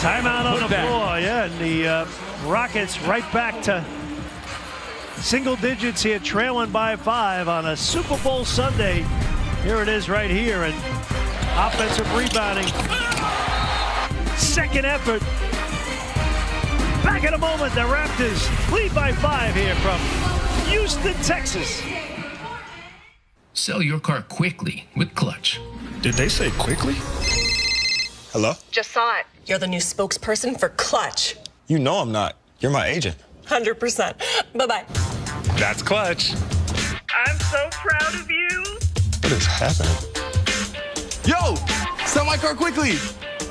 Timeout on the floor, yeah, and the Rockets right back to single digits here, trailing by 5 on a Super Bowl Sunday. Here it is right here, and offensive rebounding. Second effort. Back in a moment, the Raptors lead by 5 here from Houston, Texas. Sell your car quickly with Clutch. Did they say quickly? Hello? Just saw it. You're the new spokesperson for Clutch. You know I'm not. You're my agent. 100%. Bye-bye. That's Clutch. I'm so proud of you. What is happening? Yo! Sell my car quickly!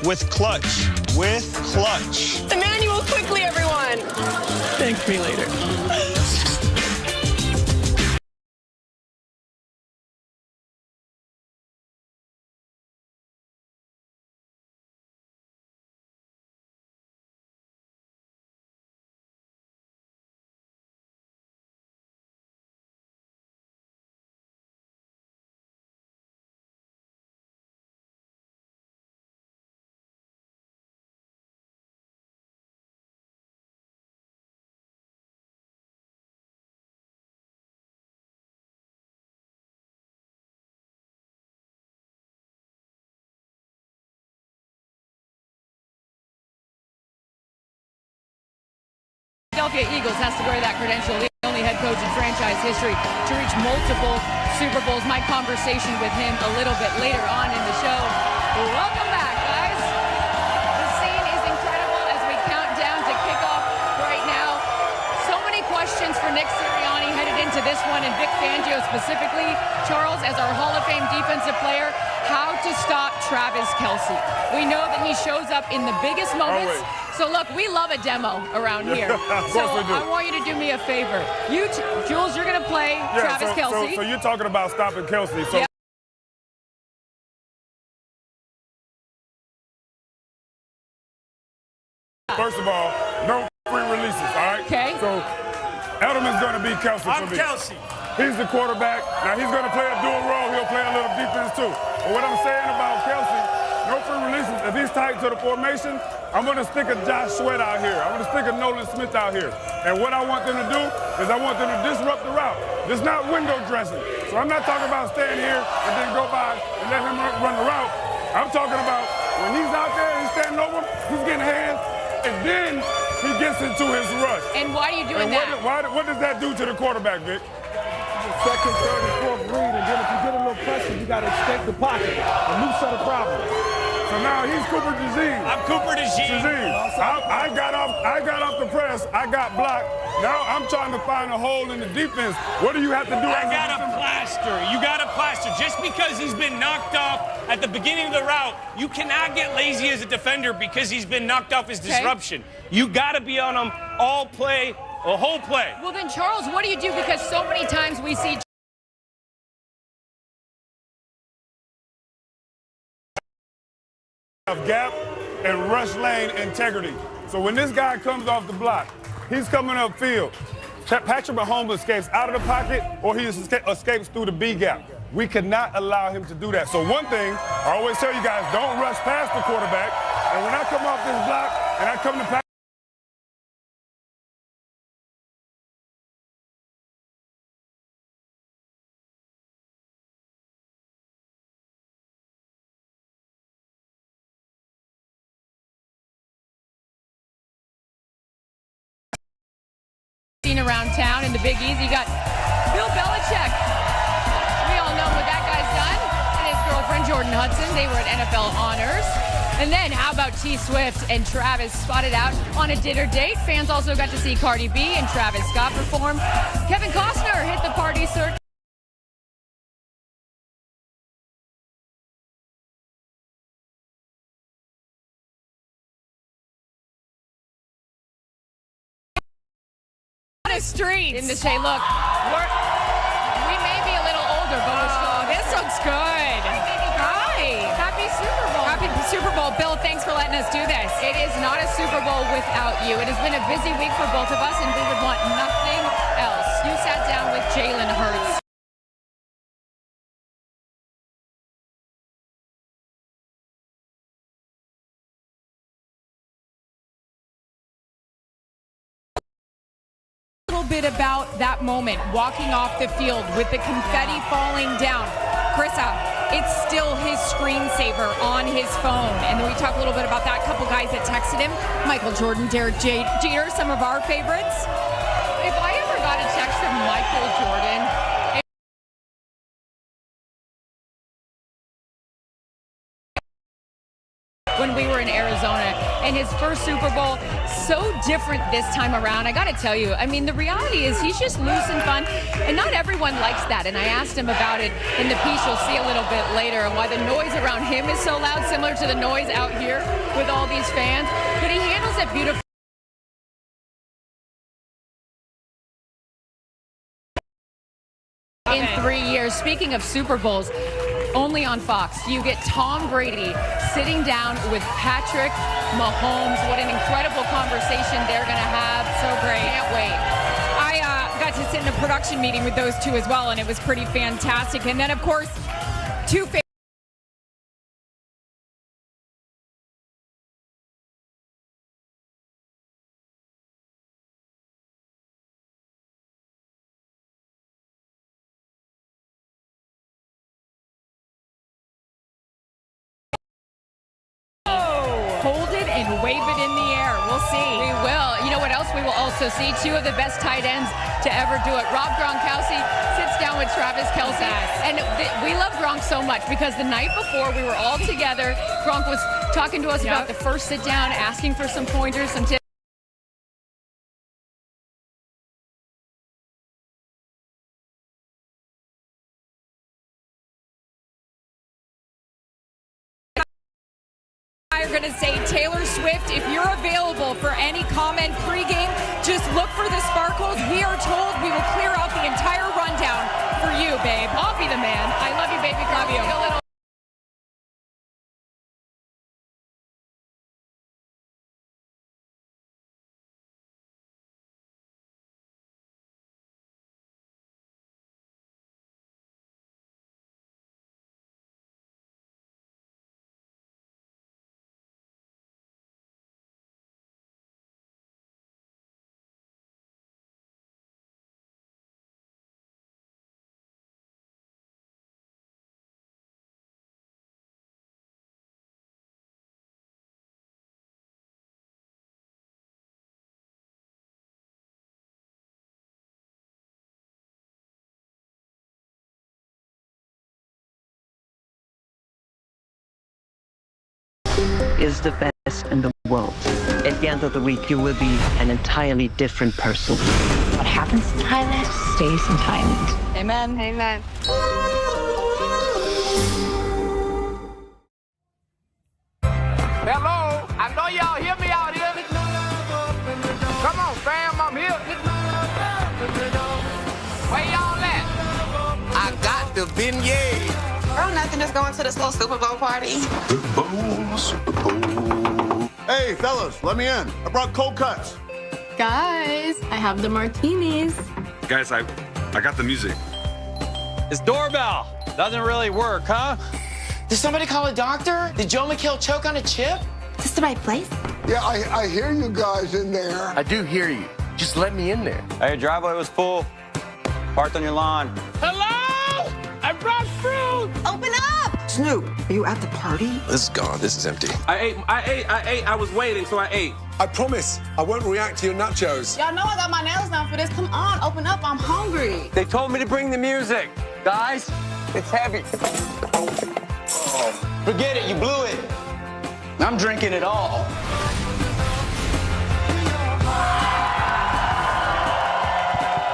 With Clutch. With Clutch. The manual quickly, everyone. Thank me later. Philadelphia Eagles has to wear that credential. The only head coach in franchise history to reach multiple Super Bowls. My conversation with him a little bit later on in the show. Welcome back, guys. The scene is incredible as we count down to kickoff right now. So many questions for Nick Sirianni headed into this one, and Vic Fangio specifically. Charles, as our Hall of Fame defensive player, how to stop Travis Kelce. We know that he shows up in the biggest moments. So look, we love a demo around here. So I want you to do me a favor. You, Jules, you're going to play Travis Kelce. So you're talking about stopping Kelce. So. First of all, no free releases, all right? Okay. So Edelman's going to be Kelce for me. Kelce. He's the quarterback. Now, he's going to play a dual role. He'll play a little defense, too. But what I'm saying about Kelce, no free releases. If he's tight to the formation, I'm going to stick a Josh Sweat out here. I'm going to stick a Nolan Smith out here. And what I want them to do is I want them to disrupt the route. It's not window dressing. So I'm not talking about staying here and then go by and let him run the route. I'm talking about when he's out there, he's standing over, he's getting hands, and then he gets into his rush. And why are you doing that? What does that do to the quarterback, Vic? Second, third, and fourth read, and then if you get a little pressure, you got to escape the pocket. A new set of problems. So now he's Cooper DeJean. I'm Cooper DeJean. I got off the press. I got blocked. Now I'm trying to find a hole in the defense. What do you have to do? I got a plaster. You got a plaster. Just because he's been knocked off at the beginning of the route, you cannot get lazy as a defender because he's been knocked off his disruption. You got to be on him all play, a whole play. Well, then, Charles, what do you do? Because so many times we see of gap and rush lane integrity. So when this guy comes off the block, he's coming upfield. Patrick Mahomes escapes out of the pocket or he escapes through the B gap. We cannot allow him to do that. So one thing, I always tell you guys, don't rush past the quarterback. And when I come off this block and I come to Patrick, around town in the Big Easy. You got Bill Belichick. We all know what that guy's done. And his girlfriend, Jordan Hudson. They were at NFL Honors. And then how about T Swift and Travis spotted out on a dinner date? Fans also got to see Cardi B and Travis Scott perform. Kevin Costner hit the party circuit. Streets. In to say, look, we may be a little older, but we're still. This looks good. Hi. Happy Super Bowl. Happy Super Bowl. Bill, thanks for letting us do this. It is not a Super Bowl without you. It has been a busy week for both of us, and we would want nothing else. You sat down with Jalen Hurts. bit about that moment, walking off the field with the confetti falling down. Carissa, it's still his screensaver on his phone. And then we talk a little bit about that. Couple guys that texted him, Michael Jordan, Derek Jeter, some of our favorites. If I ever got a text from Michael Jordan, when we were in Arizona, and his first Super Bowl, so different this time around. I got to tell you, I mean, the reality is he's just loose and fun, and not everyone likes that. And I asked him about it in the piece you'll see a little bit later, and why the noise around him is so loud, similar to the noise out here with all these fans. But he handles it beautifully. In 3 years. Speaking of Super Bowls, only on Fox, you get Tom Brady sitting down with Patrick Mahomes. What an incredible conversation they're going to have. So great. Can't wait. I got to sit in a production meeting with those two as well, and it was pretty fantastic. And then, of course, two favorites. Hold it and wave it in the air. We'll see. We will. You know what else we will also see? Two of the best tight ends to ever do it. Rob Gronkowski sits down with Travis Kelce. And we love Gronk so much because the night before we were all together, Gronk was talking to us about the first sit down, asking for some pointers, some tips. I'm going to say Taylor Swift, if you're available for any comment pregame, just look for the sparkles. We are told we will clear out the entire rundown for you, babe. I'll be the man. I love you, baby. Love you. Is the best in the world. At the end of the week, you will be an entirely different person. What happens in Thailand stays in Thailand. Amen. Amen. Hello, I know y'all hear me out here. Come on, fam, I'm here. Where y'all at? I got the beignet. Oh, nothing, just going to this little Super Bowl party. Super Bowl. Hey, fellas, let me in. I brought cold cuts. Guys, I have the martinis. Guys, I got the music. This doorbell doesn't really work, huh? Did somebody call a doctor? Did Joe McHale choke on a chip? Is this the right place? Yeah, I hear you guys in there. I do hear you. Just let me in there. Hey, your driveway was full. Parked on your lawn. Hello? I brought fruit. Open up! Snoop, are you at the party? This is gone. This is empty. I ate. I was waiting, so I ate. I promise I won't react to your nachos. Y'all know I got my nails done for this. Come on, open up. I'm hungry. They told me to bring the music. Guys, it's heavy. Oh, forget it. You blew it. I'm drinking it all.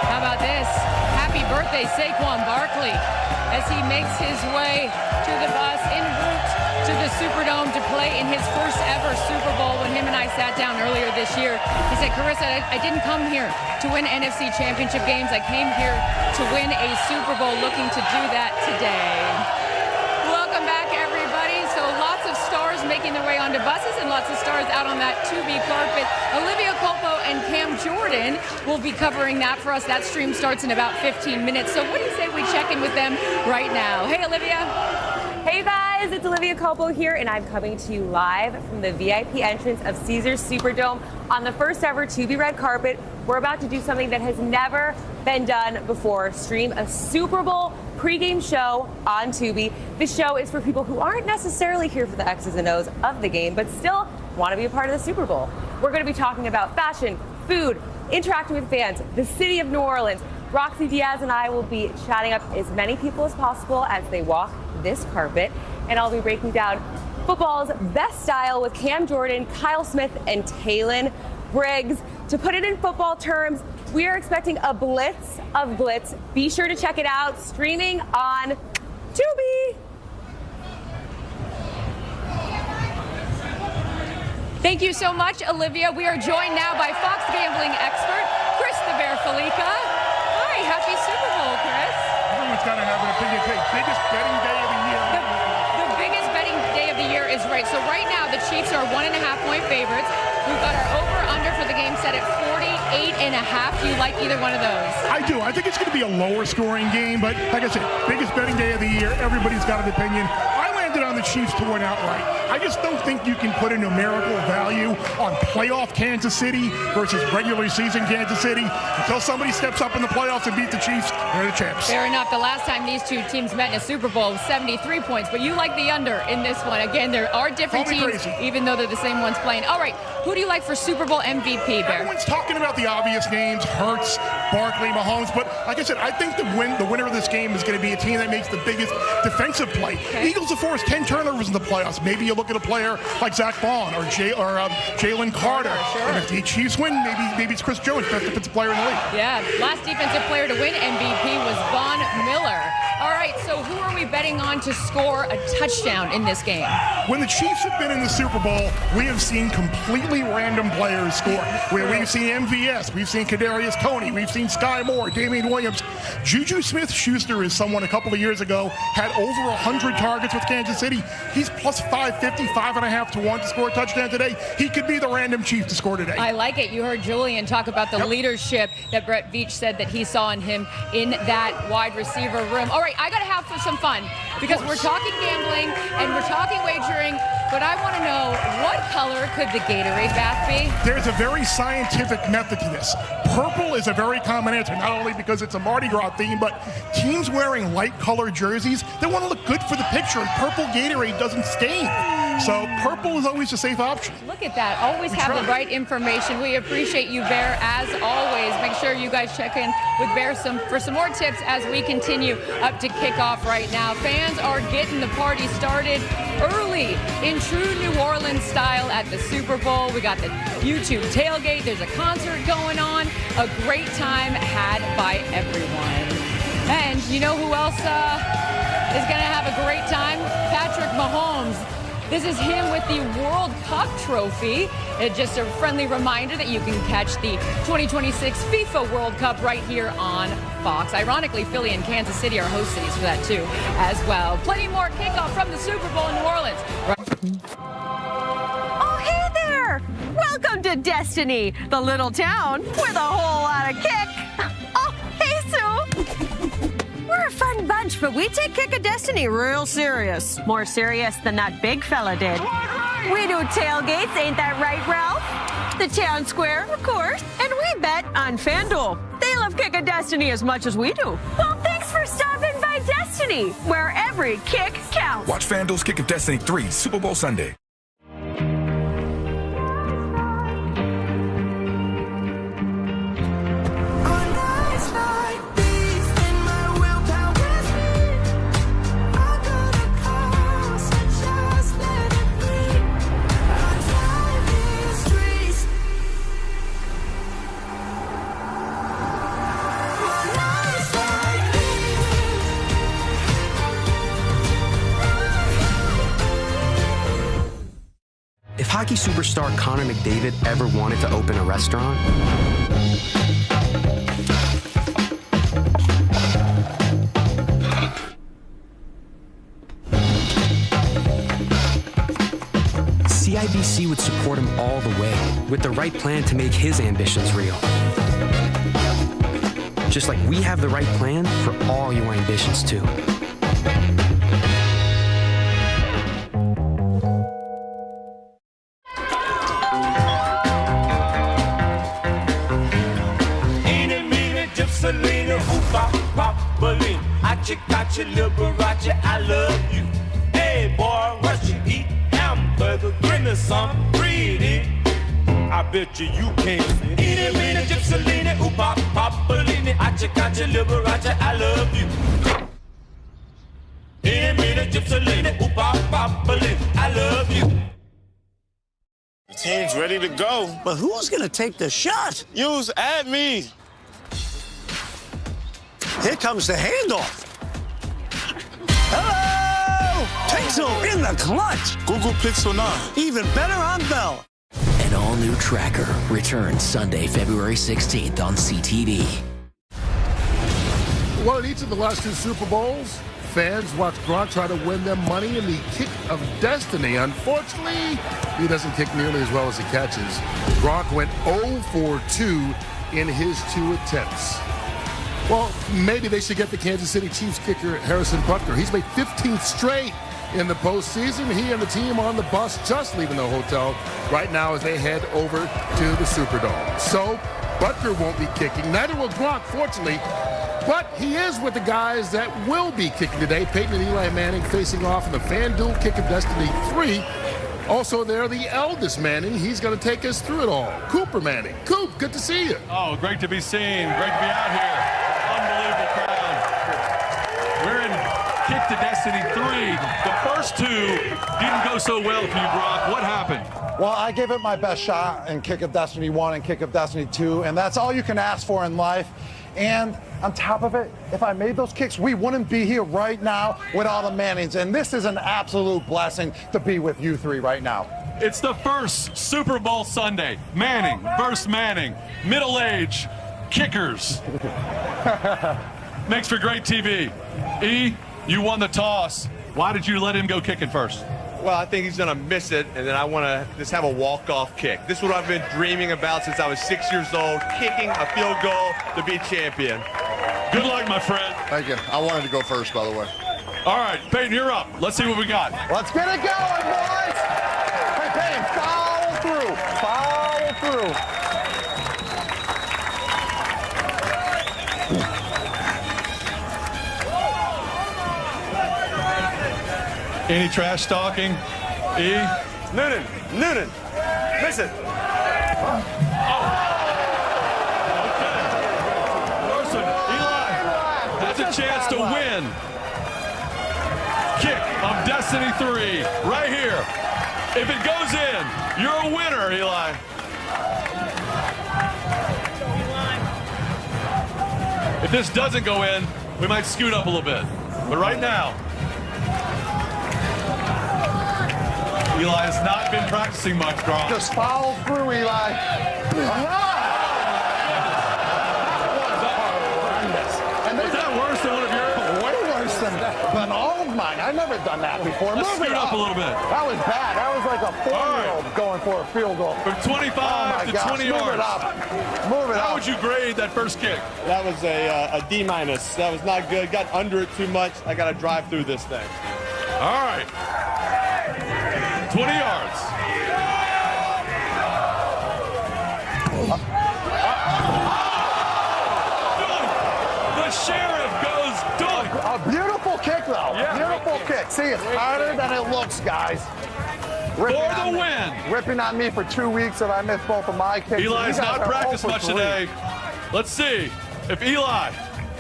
How about this? Happy birthday, Saquon Barkley, as he makes his way to the bus en route to the Superdome to play in his first ever Super Bowl. When him and I sat down earlier this year, he said, Carissa, I didn't come here to win NFC championship games. I came here to win a Super Bowl, looking to do that today. Welcome back, everybody. So lots of stars making their way onto buses and lots of stars out on that 2B carpet. Olivia Culpo and Cam Jordan will be covering that for us. That stream starts in about 15 minutes. So what do you say we check in with them right now? Hey, Olivia. Hey guys, it's Olivia Culpo here, and I'm coming to you live from the VIP entrance of Caesars Superdome on the first ever 2B red carpet we're about to do something that has never been done before. Stream a Super Bowl pregame show on Tubi. This show is for people who aren't necessarily here for the X's and O's of the game, but still want to be a part of the Super Bowl. We're going to be talking about fashion, food, interacting with fans, the city of New Orleans. Roxy Diaz and I will be chatting up as many people as possible as they walk this carpet, and I'll be breaking down football's best style with Cam Jordan, Kyle Smith, and Taylon Briggs. To put it in football terms, we are expecting a blitz of blitz. Be sure to check it out, streaming on Tubi. Thank you so much, Olivia. We are joined now by Fox gambling expert, Chris the Bear Felica. Hi, happy Super Bowl, Chris. Everyone's got to have an opinion. Biggest betting day of the year. The biggest betting day of the year is right. So right now, the Chiefs are 1.5-point favorites. We've got our over-under for the game set at 48.5. Do you like either one of those? I do. I think it's going to be a lower scoring game, but like I said, biggest betting day of the year. Everybody's got an opinion. I landed on the Chiefs to win outright. I just don't think you can put a numerical value on playoff Kansas City versus regular season Kansas City. Until somebody steps up in the playoffs and beat the Chiefs, they're the champs. Fair enough. The last time these two teams met in a Super Bowl was 73 points, but you like the under in this one. Again, there are different teams, even though they're the same ones playing. All right, who do you like for Super Bowl MVP, Bear? Everyone's talking about the obvious names, Hurts, Barkley, Mahomes, but like I said, I think the winner of this game is going to be a team that makes the biggest defensive play. Okay. Eagles have forced 10 turnovers in the playoffs. Maybe you look at a player like Zach Vaughn or Jalen Carter. Sure. And if the Chiefs win, maybe it's Chris Jones, best defensive player in the league. Yeah, last defensive player to win MVP was Von Miller. All right, so who are we betting on to score a touchdown in this game? When the Chiefs have been in the Super Bowl, we have seen completely random players score. We've seen MVS, we've seen Kadarius Toney, we've seen Sky Moore, Damian Williams. Juju Smith-Schuster is someone a couple of years ago had over 100 targets with Kansas City. He's plus 550, 5.5 to 1 to score a touchdown today. He could be the random Chief to score today. I like it. You heard Julian talk about the leadership that Brett Veach said that he saw in him in that wide receiver room. All right, I got to have some fun because we're talking gambling and we're talking wagering, but I want to know, what color could the Gatorade bath be? There's a very scientific method to this. Purple is a very common answer, not only because it's a Mardi Gras theme, but teams wearing light colored jerseys, they want to look good for the picture, and purple Gatorade doesn't stain. So purple is always a safe option. Look at that. Always have the right information. We appreciate you, Bear, as always. Make sure you guys check in with Bear for some more tips as we continue up to kickoff right now. Fans are getting the party started early in true New Orleans style at the Super Bowl. We got the YouTube tailgate. There's a concert going on. A great time had by everyone. And you know who else is going to have a great time? Patrick Mahomes. This is him with the World Cup trophy. Just a friendly reminder that you can catch the 2026 FIFA World Cup right here on Fox. Ironically, Philly and Kansas City are host cities for that too, as well. Plenty more kickoff from the Super Bowl in New Orleans. Oh, hey there! Welcome to Destiny, the little town with a whole lot of kick. Oh, hey, Sue! We're a fun bunch, but we take Kick of Destiny real serious. More serious than that big fella did. We do tailgates, ain't that right, Ralph? The town square, of course. And we bet on FanDuel. They love Kick of Destiny as much as we do. Well, thanks for stopping by Destiny, where every kick counts. Watch FanDuel's Kick of Destiny 3, Super Bowl Sunday. If hockey superstar Connor McDavid ever wanted to open a restaurant, CIBC would support him all the way with the right plan to make his ambitions real. Just like we have the right plan for all your ambitions too. Selena, ooh, pop, pop, Berlin. Achi, Liberace, I love you. Hey, boy, what you eat? Hamburger, give me some greedy. I bet you can't see. Eeny, meeny, Gypsylina, ooh, pop, pop, Berlin. Achi, Liberace, I love you. Eeny, meeny, Gypsylina, ooh, pop, pop, Berlin. I love you. The team's ready to go. But who's going to take the shot? Use at me. Here comes the handoff. Hello! Pixel in the clutch. Google Pixel 9. Even better on Bell. An all-new Tracker returns Sunday, February 16th on CTV. Well, in each of the last 2 Super Bowls, fans watched Gronk try to win them money in the kick of destiny. Unfortunately, he doesn't kick nearly as well as he catches. Gronk went 0 for 2 in his 2 attempts. Well, maybe they should get the Kansas City Chiefs kicker Harrison Butker. He's made 15th straight in the postseason. He and the team on the bus just leaving the hotel right now as they head over to the Superdome. So Butker won't be kicking. Neither will Gronk, fortunately. But he is with the guys that will be kicking today. Peyton and Eli Manning facing off in the FanDuel Kick of Destiny 3. Also there, the eldest Manning. He's going to take us through it all. Cooper Manning. Coop, good to see you. Oh, great to be seen. Great to be out here. Unbelievable crowd. We're in Kick to Destiny 3. The first 2 didn't go so well for you, Brock. What happened? Well, I gave it my best shot in Kick of Destiny 1 and Kick of Destiny 2, and that's all you can ask for in life. And on top of it, if I made those kicks, we wouldn't be here right now with all the Mannings. And this is an absolute blessing to be with you 3 right now. It's the first Super Bowl Sunday. Manning versus Manning. Middle-age kickers. Makes for great TV. E, you won the toss. Why did you let him go kicking first? Well, I think he's going to miss it, and then I want to just have a walk-off kick. This is what I've been dreaming about since I was 6 years old, kicking a field goal to be champion. Good luck, my friend. Thank you. I wanted to go first, by the way. All right, Peyton, you're up. Let's see what we got. Let's get it going, boys. Hey, Peyton, follow through. Follow through. Any trash talking? E? Noonan. Miss it. Larson, Eli has a chance to win. Kick of Destiny 3, right here. If it goes in, you're a winner, Eli. If this doesn't go in, we might scoot up a little bit. But right now, Eli has not been practicing much, Gronk. Just follow through, Eli. Is that worse than one of yours? Way worse than all of mine. I've never done that before. Let's scoot up a little bit. That was bad. That was like a 4-year-old going for a field goal. From 25 to 20 yards. Move it up. Move it up. How would you grade that first kick? That was a D-. That was not good. Got under it too much. I got to drive through this thing. All right. 20 yards. The sheriff goes dunk. A beautiful kick, though. Yeah. Beautiful kick. See, it's harder than it looks, guys. For the win. Ripping on me for 2 weeks if I missed both of my kicks. Eli's not practiced much today. Let's see if Eli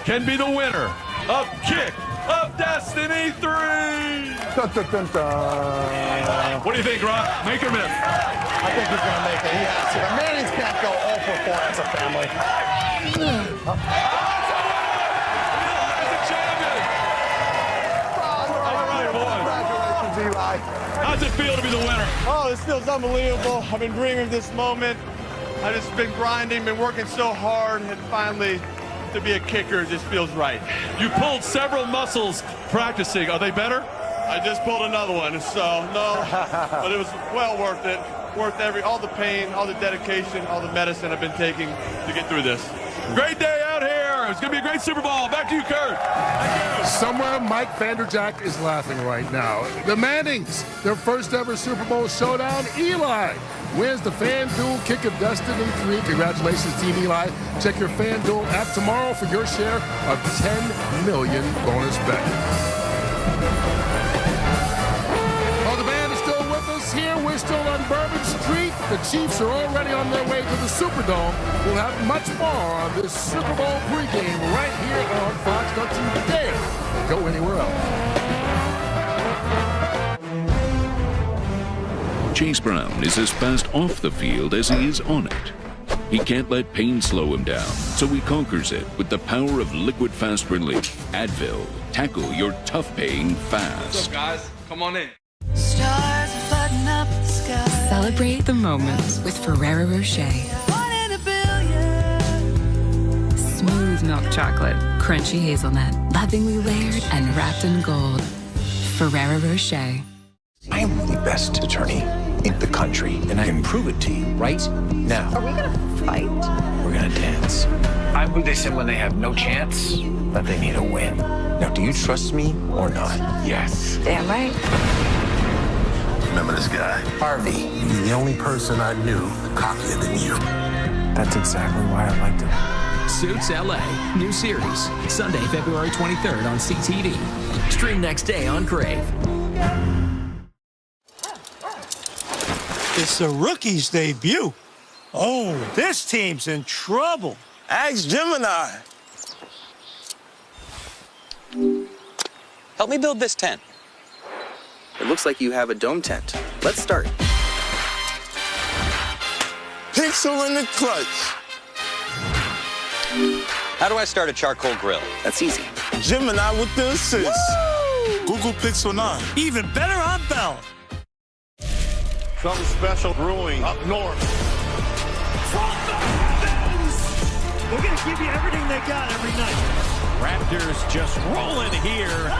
can be the winner of Kick of Destiny 3. Dun, dun, dun, dun. What do you think, Rock? Make or miss? I think he's going to make it. He has to. The Mannings can't go 0 for 4 as a family. Congratulations, Eli. How's it feel to be the winner? Oh, this feels unbelievable. I've been dreaming of this moment. I've just been grinding, been working so hard, and finally to be a kicker just feels right. You pulled several muscles practicing. Are they better? I just pulled another one, so no, but it was well worth it. Worth all the pain, all the dedication, all the medicine I've been taking to get through this. Great day out here. It's going to be a great Super Bowl. Back to you, Kurt. Somewhere Mike Vanderjagt is laughing right now. The Mannings, their first ever Super Bowl showdown. Eli wins the FanDuel Kick of Destiny 3. Congratulations, Team Eli. Check your FanDuel app tomorrow for your share of $10 million bonus bet. Oh, the band is still with us here. We're still on Bourbon Street. The Chiefs are already on their way to the Superdome. We'll have much more on this Super Bowl pregame right here on Fox. Don't you dare go anywhere else. Chase Brown is as fast off the field as he is on it. He can't let pain slow him down, so he conquers it with the power of Liquid Fast Relief. Advil. Tackle your tough pain fast. What's up, guys? Come on in. Stars are flooding up the sky. Celebrate the moments with Ferrero Rocher. 1 in a billion. Smooth milk chocolate, crunchy hazelnut, lovingly layered and wrapped in gold. Ferrero Rocher. I am the best attorney in the country, and I can prove it to you right now. Are we gonna fight? We're gonna dance. I'm who they said when they have no chance, that they need a win. Now, do you trust me or not? Yes. Damn right. Remember this guy? Harvey. He's the only person I knew cockier than you. That's exactly why I liked him. Suits LA. New series. Sunday, February 23rd on CTV. Stream next day on Crave. It's the rookie's debut. Oh, this team's in trouble. Ask Gemini. Help me build this tent. It looks like you have a dome tent. Let's start. Pixel in the clutch. How do I start a charcoal grill? That's easy. Gemini with the assist. Woo! Google Pixel 9. Even better on Bell. Something special brewing up north. They're going to give you everything they got every night. Raptors just rolling here.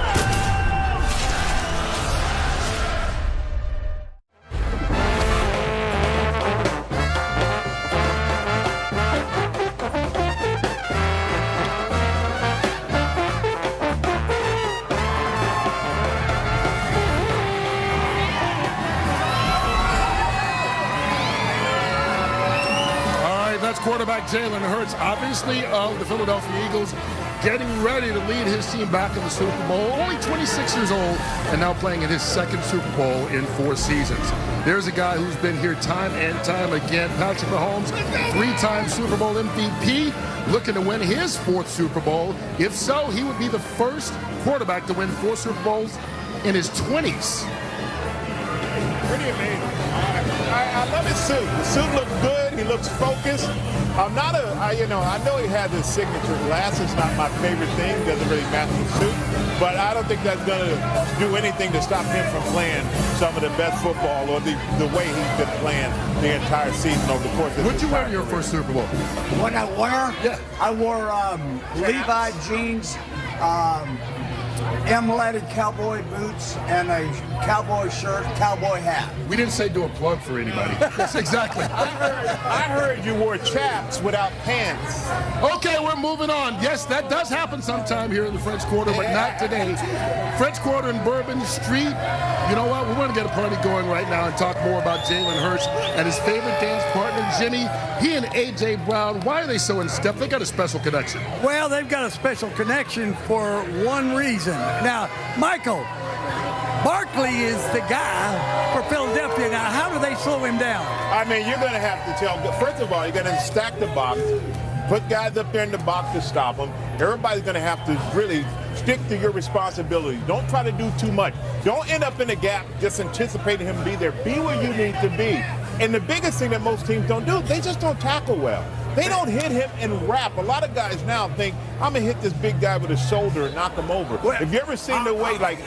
That's quarterback Jalen Hurts, obviously of the Philadelphia Eagles, getting ready to lead his team back in the Super Bowl. Only 26 years old and now playing in his second Super Bowl in 4 seasons. There's a guy who's been here time and time again, Patrick Mahomes, 3-time Super Bowl MVP, looking to win his 4th Super Bowl. If so, he would be the first quarterback to win 4 Super Bowls in his 20s. Pretty amazing. I love his suit. The suit looks good. He looks focused. I know he had his signature glasses. Not my favorite thing. Doesn't really match the suit. But I don't think that's going to do anything to stop him from playing some of the best football or the way he's been playing the entire season over the course of What'd you wear in your first Super Bowl? What I wore? Yeah. I wore Levi jeans, emulated cowboy boots, and a cowboy shirt, cowboy hat. We didn't say do a plug for anybody. That's exactly. I heard you wore chaps without pants. Okay, we're moving on. Yes, that does happen sometime here in the French Quarter, but not today. French Quarter in Bourbon Street. You know what? We want to get a party going right now and talk more about Jalen Hurts and his favorite dance partner, Jimmy. He and A.J. Brown, why are they so in step? They got a special connection. Well, they've got a special connection for one reason. Now, Michael, Barkley is the guy for Philadelphia. Now, how do they slow him down? I mean, you're going to have to tell. First of all, you're going to stack the box, put guys up there in the box to stop them. Everybody's going to have to really stick to your responsibility. Don't try to do too much. Don't end up in a gap just anticipating him to be there. Be where you need to be. And the biggest thing that most teams don't do, they just don't tackle well. They don't hit him and wrap. A lot of guys now think, I'm going to hit this big guy with his shoulder and knock him over. Well, have you ever seen the way, like,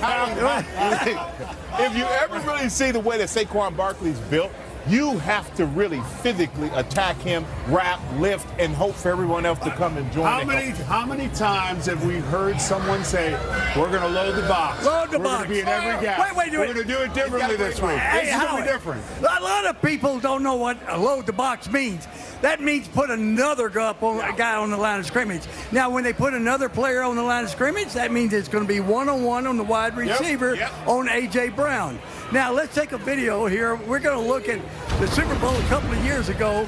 if you ever really see the way that Saquon Barkley's built, you have to really physically attack him, wrap, lift, and hope for everyone else to come and join. How many times have we heard someone say, we're going to load the box? Load the box. We're going to be in every gap. Wait, we're going to do it differently this week. Hey, this is going to be different. A lot of people don't know what load the box means. That means put another guy on the line of scrimmage. Now, when they put another player on the line of scrimmage, that means it's going to be one-on-one on the wide receiver on A.J. Brown. Now, let's take a video here. We're going to look at the Super Bowl a couple of years ago.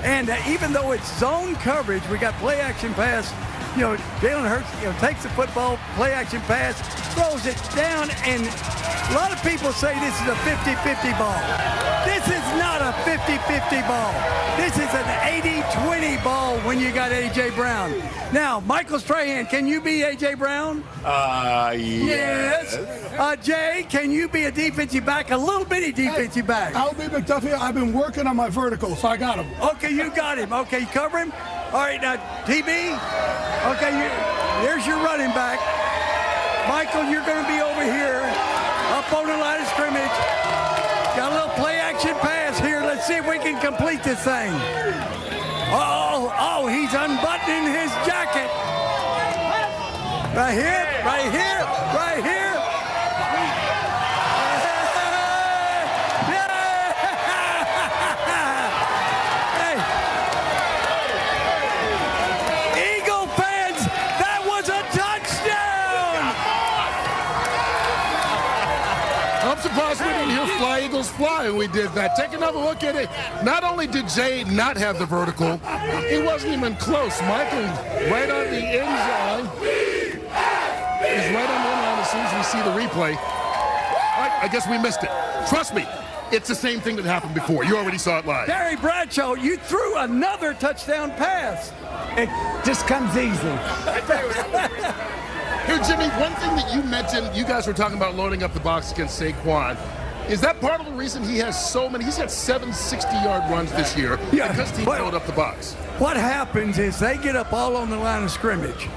And even though it's zone coverage, we got play action pass. You know, Jalen Hurts, takes the football, play action pass, throws it down, and a lot of people say this is a 50-50 ball. This is not a 50-50 ball. This is an 80-20 ball when you got A.J. Brown. Now, Michael Strahan, can you be A.J. Brown? Yes. Jay, can you be a defensive back, a little bitty defensive back? I'll be McDuffie. I've been working on my vertical, so I got him. Okay, you got him. Okay, you cover him. All right, now, TB. Okay, there's your running back. Michael, you're going to be over here, up on the line of scrimmage. Got a little play action pass here. Let's see if we can complete this thing. Oh, he's unbuttoning his jacket. Right here, right here, right here. Eagle fans, that was a touchdown. I'm surprised we didn't hear Fly Eagles Fly when we did that. Take another look at it. Not only did Jay not have the vertical, he wasn't even close. Michael right on the end zone. He's right on the end line as soon as we see the replay. I guess we missed it. Trust me, it's the same thing that happened before. You already saw it live. Terry Bradshaw, you threw another touchdown pass. It just comes easy. Here, Jimmy, one thing that you mentioned, you guys were talking about loading up the box against Saquon. Is that part of the reason he has so many? He's got 7 60-yard runs this year because teams load up the box. What happens is they get up all on the line of scrimmage.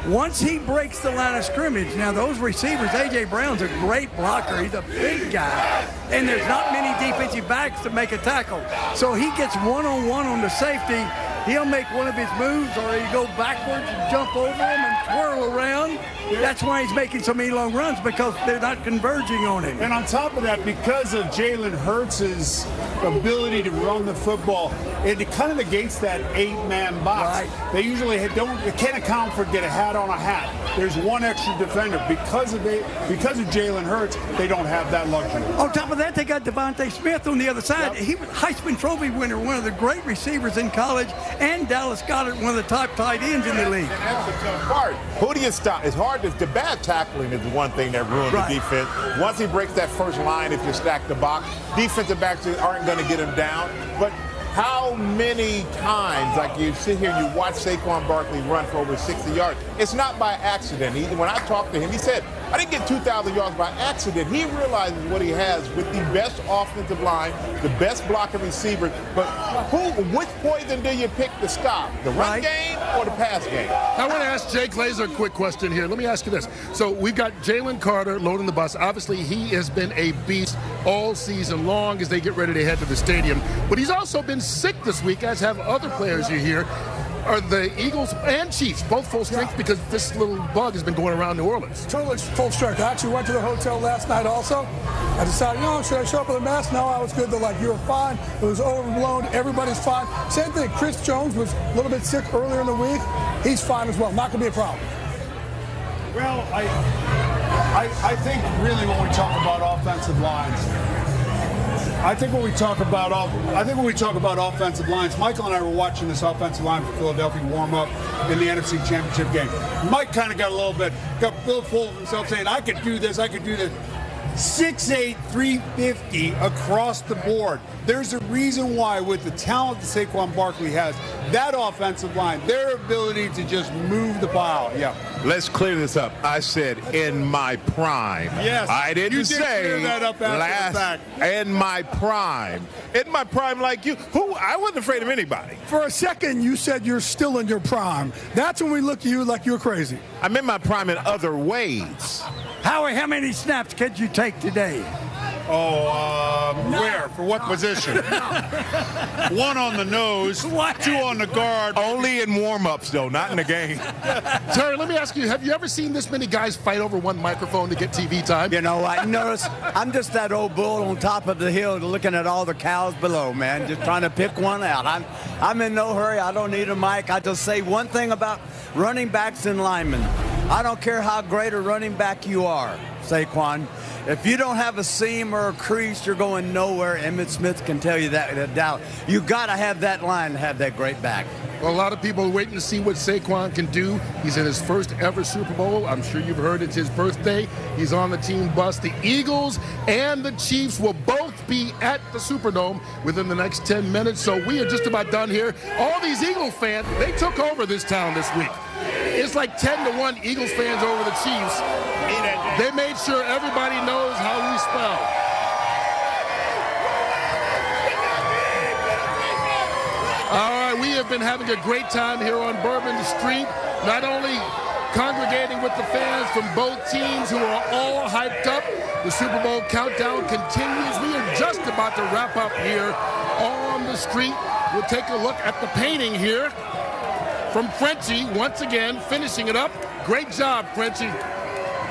Once he breaks the line of scrimmage, now those receivers, A.J. Brown's a great blocker. He's a big guy. And there's not many defensive backs to make a tackle. So he gets one-on-one on the safety. He'll make one of his moves, or he'll go backwards and jump over him and twirl around. That's why he's making so many long runs, because they're not converging on him. And on top of that, because of Jalen Hurts' ability to run the football, it kind of negates that 8-man box. Right. They usually they can't account for get a hat on a hat. There's one extra defender. Because of Jalen Hurts, they don't have that luxury. On top of that, they got Devontae Smith on the other side. Yep. He was Heisman Trophy winner, one of the great receivers in college, and Dallas Goedert, one of the top tight ends in the league. And that's the tough part. Who do you stop? It's hard. The bad tackling is the one thing that ruined the defense. Once he breaks that first line, if you stack the box, defensive backs aren't going to get him down. But how many times, like you sit here and you watch Saquon Barkley run for over 60 yards, it's not by accident. When I talked to him, he said, I didn't get 2,000 yards by accident. He realizes what he has with the best offensive line, the best blocking receiver. But which poison do you pick to stop? The run game or the pass game? I want to ask Jay Glazer a quick question here. Let me ask you this. So we've got Jalen Carter loading the bus. Obviously, he has been a beast all season long as they get ready to head to the stadium. But he's also been sick this week, as have other players you hear. Are the Eagles and Chiefs both full strength because this little bug has been going around New Orleans? Totally full strength. I actually went to the hotel last night also. I decided, should I show up with a mask? No, I was good. They're like, you're fine. It was overblown. Everybody's fine. Same thing. Chris Jones was a little bit sick earlier in the week. He's fine as well. Not going to be a problem. Well, I think really when we talk about offensive lines, I think when we talk about offensive lines, Michael and I were watching this offensive line for Philadelphia warm up in the NFC Championship game. Mike kind of got full of himself saying, I could do this, I could do this. 6'8", 350 across the board. There's a reason why, with the talent that Saquon Barkley has, that offensive line, their ability to just move the pile. Yeah. Let's clear this up. I said in my prime. Yes. I didn't say clear that up after the fact. In my prime. In my prime like you. I wasn't afraid of anybody. For a second, you said you're still in your prime. That's when we look at you like you're crazy. I'm in my prime in other ways. Howie, how many snaps could you take today? Where? For what position? One on the nose, 2 on the guard. Only in warm-ups, though, not in the game. Terry, let me ask you, have you ever seen this many guys fight over one microphone to get TV time? You know, I notice I'm just that old bull on top of the hill looking at all the cows below, man, just trying to pick one out. I'm in no hurry. I don't need a mic. I just say one thing about running backs and linemen. I don't care how great a running back you are, Saquon. If you don't have a seam or a crease, you're going nowhere. Emmitt Smith can tell you that without doubt. You got to have that line to have that great back. Well, a lot of people are waiting to see what Saquon can do. He's in his first ever Super Bowl. I'm sure you've heard it's his birthday. He's on the team bus. The Eagles and the Chiefs will both be at the Superdome within the next 10 minutes. So we are just about done here. All these Eagles fans, they took over this town this week. It's like 10-1 Eagles fans over the Chiefs. They made sure everybody knows how we spell. All right, we have been having a great time here on Bourbon Street, not only congregating with the fans from both teams who are all hyped up. The Super Bowl countdown continues. We are just about to wrap up here on the street. We'll take a look at the painting here from Frenchie, once again, finishing it up. Great job, Frenchie.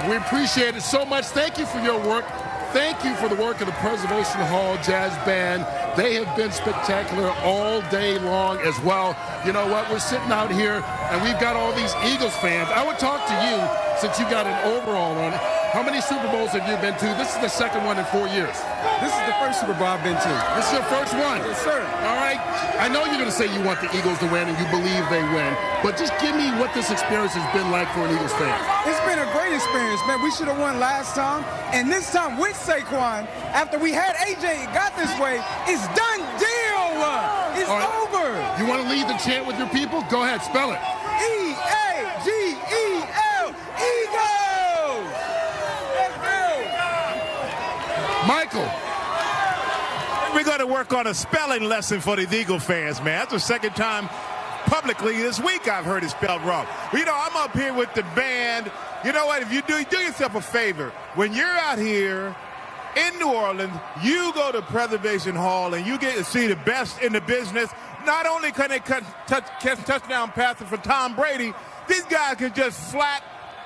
We appreciate it so much. Thank you for your work. Thank you for the work of the Preservation Hall Jazz Band. They have been spectacular all day long as well. You know what? We're sitting out here, and we've got all these Eagles fans. I would talk to you, since you got an overall on it. How many Super Bowls have you been to? This is the second one in 4 years. This is the first Super Bowl I've been to. This is your first one? Yes, sir. All right. I know you're going to say you want the Eagles to win and you believe they win, but just give me what this experience has been like for an Eagles fan. It's been a great experience, man. We should have won last time, and this time with Saquon, after we had AJ got this way, it's done deal. It's over. You want to lead the chant with your people? Go ahead, spell it. E-A-G-E-L, Eagles. Let's go. Michael. We're going to work on a spelling lesson for the Eagle fans, man. That's the second time publicly this week I've heard it spelled wrong. You know, I'm up here with the band. You know what? If you do yourself a favor. When you're out here in New Orleans, you go to Preservation Hall and you get to see the best in the business. Not only can they catch touchdown passes for Tom Brady, these guys can just flat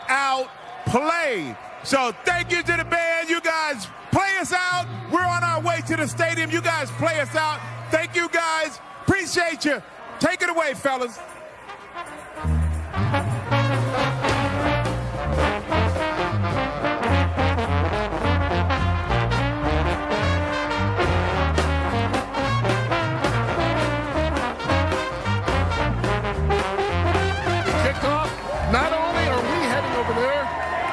out play. So thank you to the band. You guys play us out. We're on our way to the stadium. You guys play us out. Thank you, guys. Appreciate you. Take it away, fellas. Not only are we heading over there,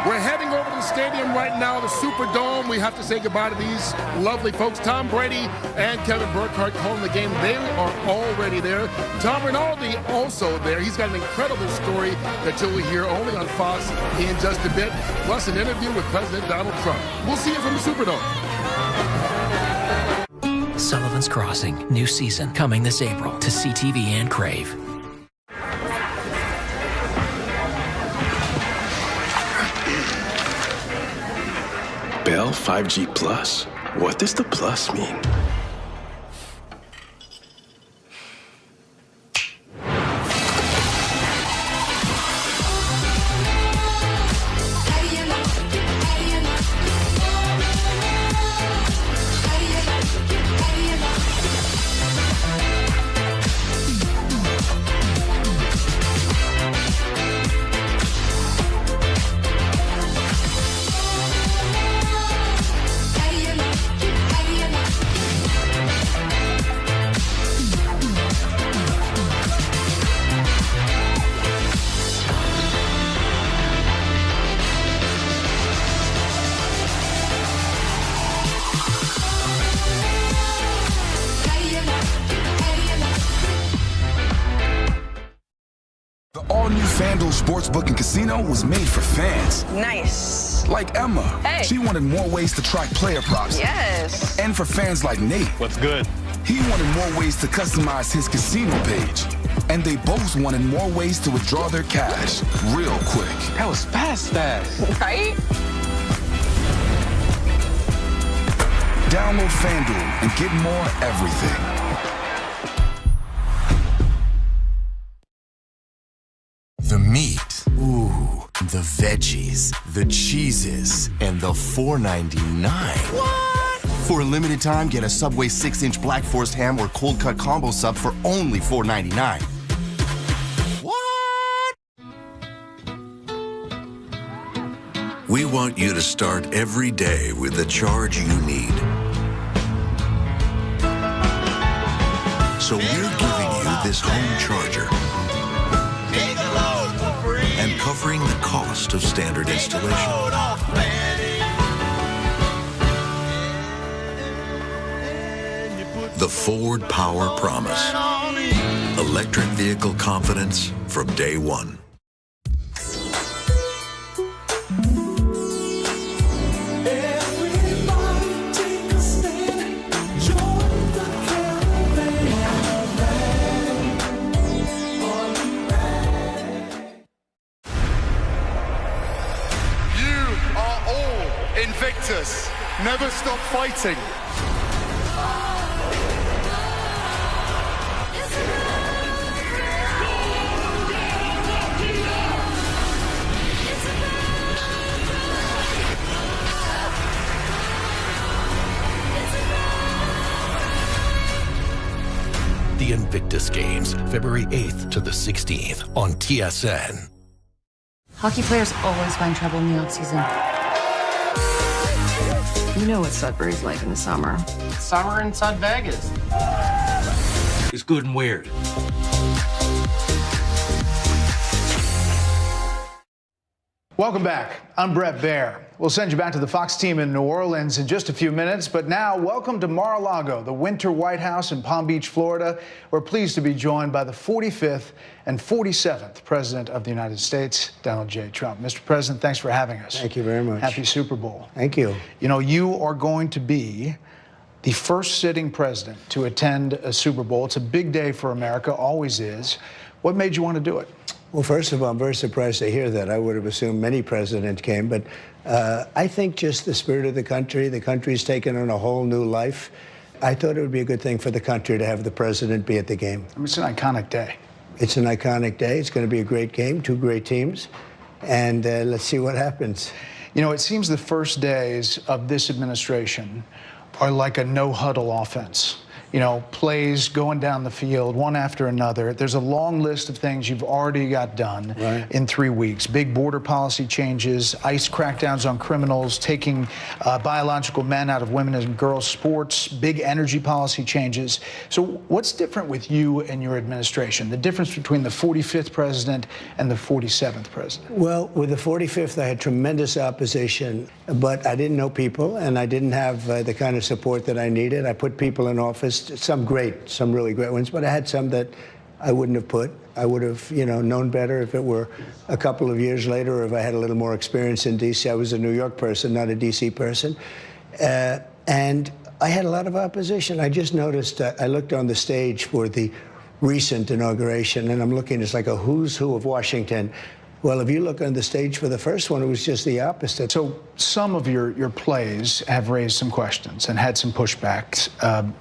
we're heading over to the stadium right now, the Superdome. We have to say goodbye to these lovely folks. Tom Brady and Kevin Burkhardt calling the game. They are already there. Tom Rinaldi also there. He's got an incredible story that you'll hear only on Fox in just a bit, plus an interview with President Donald Trump. We'll see you from the Superdome. Sullivan's Crossing, new season coming this April to CTV and Crave. Bell 5G Plus? What does the plus mean? FanDuel Sportsbook and Casino was made for fans. Nice. Like Emma. Hey. She wanted more ways to track player props. Yes. And for fans like Nate. What's good? He wanted more ways to customize his casino page. And they both wanted more ways to withdraw their cash real quick. That was fast. Right? Download FanDuel and get more everything. The meat, ooh, the veggies, the cheeses, and the $4.99. What? For a limited time, get a Subway 6-inch Black Forest ham or cold cut combo sub for only $4.99. What? We want you to start every day with the charge you need. So we're giving you this home charger and covering the cost of standard installation. The Ford Power Promise. Electric vehicle confidence from day one. Invictus, never stop fighting. The Invictus Games, February 8th to the 16th on TSN. Hockey players always find trouble in the off-season. You know what Sudbury's like in the summer. Summer in Sud Vegas. It's good and weird. Welcome back. I'm Brett Baer. We'll send you back to the Fox team in New Orleans in just a few minutes, but now welcome to Mar-a-Lago, the Winter White House in Palm Beach, Florida. We're pleased to be joined by the 45th and 47th President of the United States, Donald J. Trump. Mr. President, thanks for having us. Thank you very much. Happy Super Bowl. Thank you. You know, you are going to be the first sitting president to attend a Super Bowl. It's a big day for America, always is. What made you want to do it? Well, first of all, I'm very surprised to hear that. I would have assumed many presidents came, but I think just the spirit of the country's taken on a whole new life. I thought it would be a good thing for the country to have the president be at the game. I mean, it's an iconic day. It's an iconic day. It's going to be a great game, two great teams, and let's see what happens. You know, it seems the first days of this administration are like a no-huddle offense. You know, plays going down the field, one after another. There's a long list of things you've already got done in 3 weeks. Big border policy changes, ICE crackdowns on criminals, taking biological men out of women and girls sports, big energy policy changes. So what's different with you and your administration? The difference between the 45th president and the 47th president? Well, with the 45th, I had tremendous opposition, but I didn't know people, and I didn't have the kind of support that I needed. I put people in office, some really great ones, but I had some that I wouldn't have put. I would have, you know, known better if it were a couple of years later, or if I had a little more experience in D.C. I was a New York person, not a D.C. person. And I had a lot of opposition. I just noticed, I looked on the stage for the recent inauguration, and I'm looking, it's like a who's who of Washington. Well, if you look on the stage for the first one, it was just the opposite. So some of your plays have raised some questions and had some pushbacks.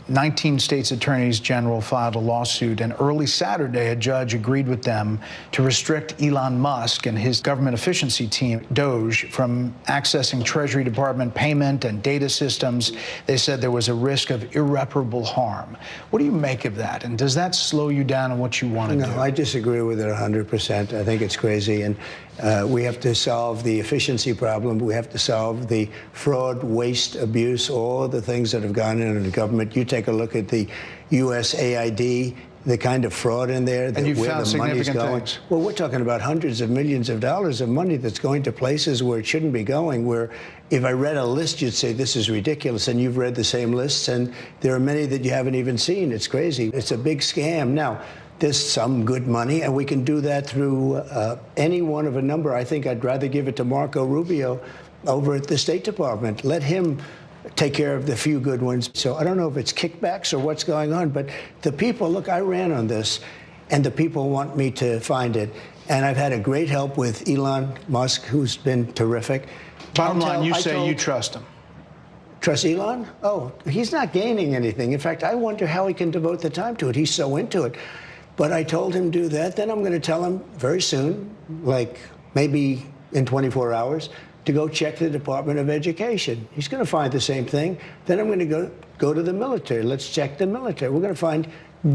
19 states' attorneys general filed a lawsuit, and early Saturday, a judge agreed with them to restrict Elon Musk and his government efficiency team, Doge, from accessing Treasury Department payment and data systems. They said there was a risk of irreparable harm. What do you make of that? And does that slow you down in what you want to do? No, I disagree with it 100%. I think it's crazy. And we have to solve the efficiency problem. We have to solve the fraud, waste, abuse, all the things that have gone in the government. You take a look at the USAID, the kind of fraud in there, and you found significant things. Well, we're talking about hundreds of millions of dollars of money that's going to places where it shouldn't be going, where if I read a list, you'd say, this is ridiculous, and you've read the same lists, and there are many that you haven't even seen. It's crazy. It's a big scam. Now, there's some good money, and we can do that through any one of a number. I think I'd rather give it to Marco Rubio over at the State Department. Let him take care of the few good ones. So I don't know if it's kickbacks or what's going on, but the people, look, I ran on this, and the people want me to find it. And I've had a great help with Elon Musk, who's been terrific. Bottom line, you say you trust him. Trust Elon? Oh, he's not gaining anything. In fact, I wonder how he can devote the time to it. He's so into it. But I told him do that. Then I'm going to tell him very soon, like maybe in 24 hours, to go check the Department of Education. He's going to find the same thing. Then I'm going to go to the military. Let's check the military. We're going to find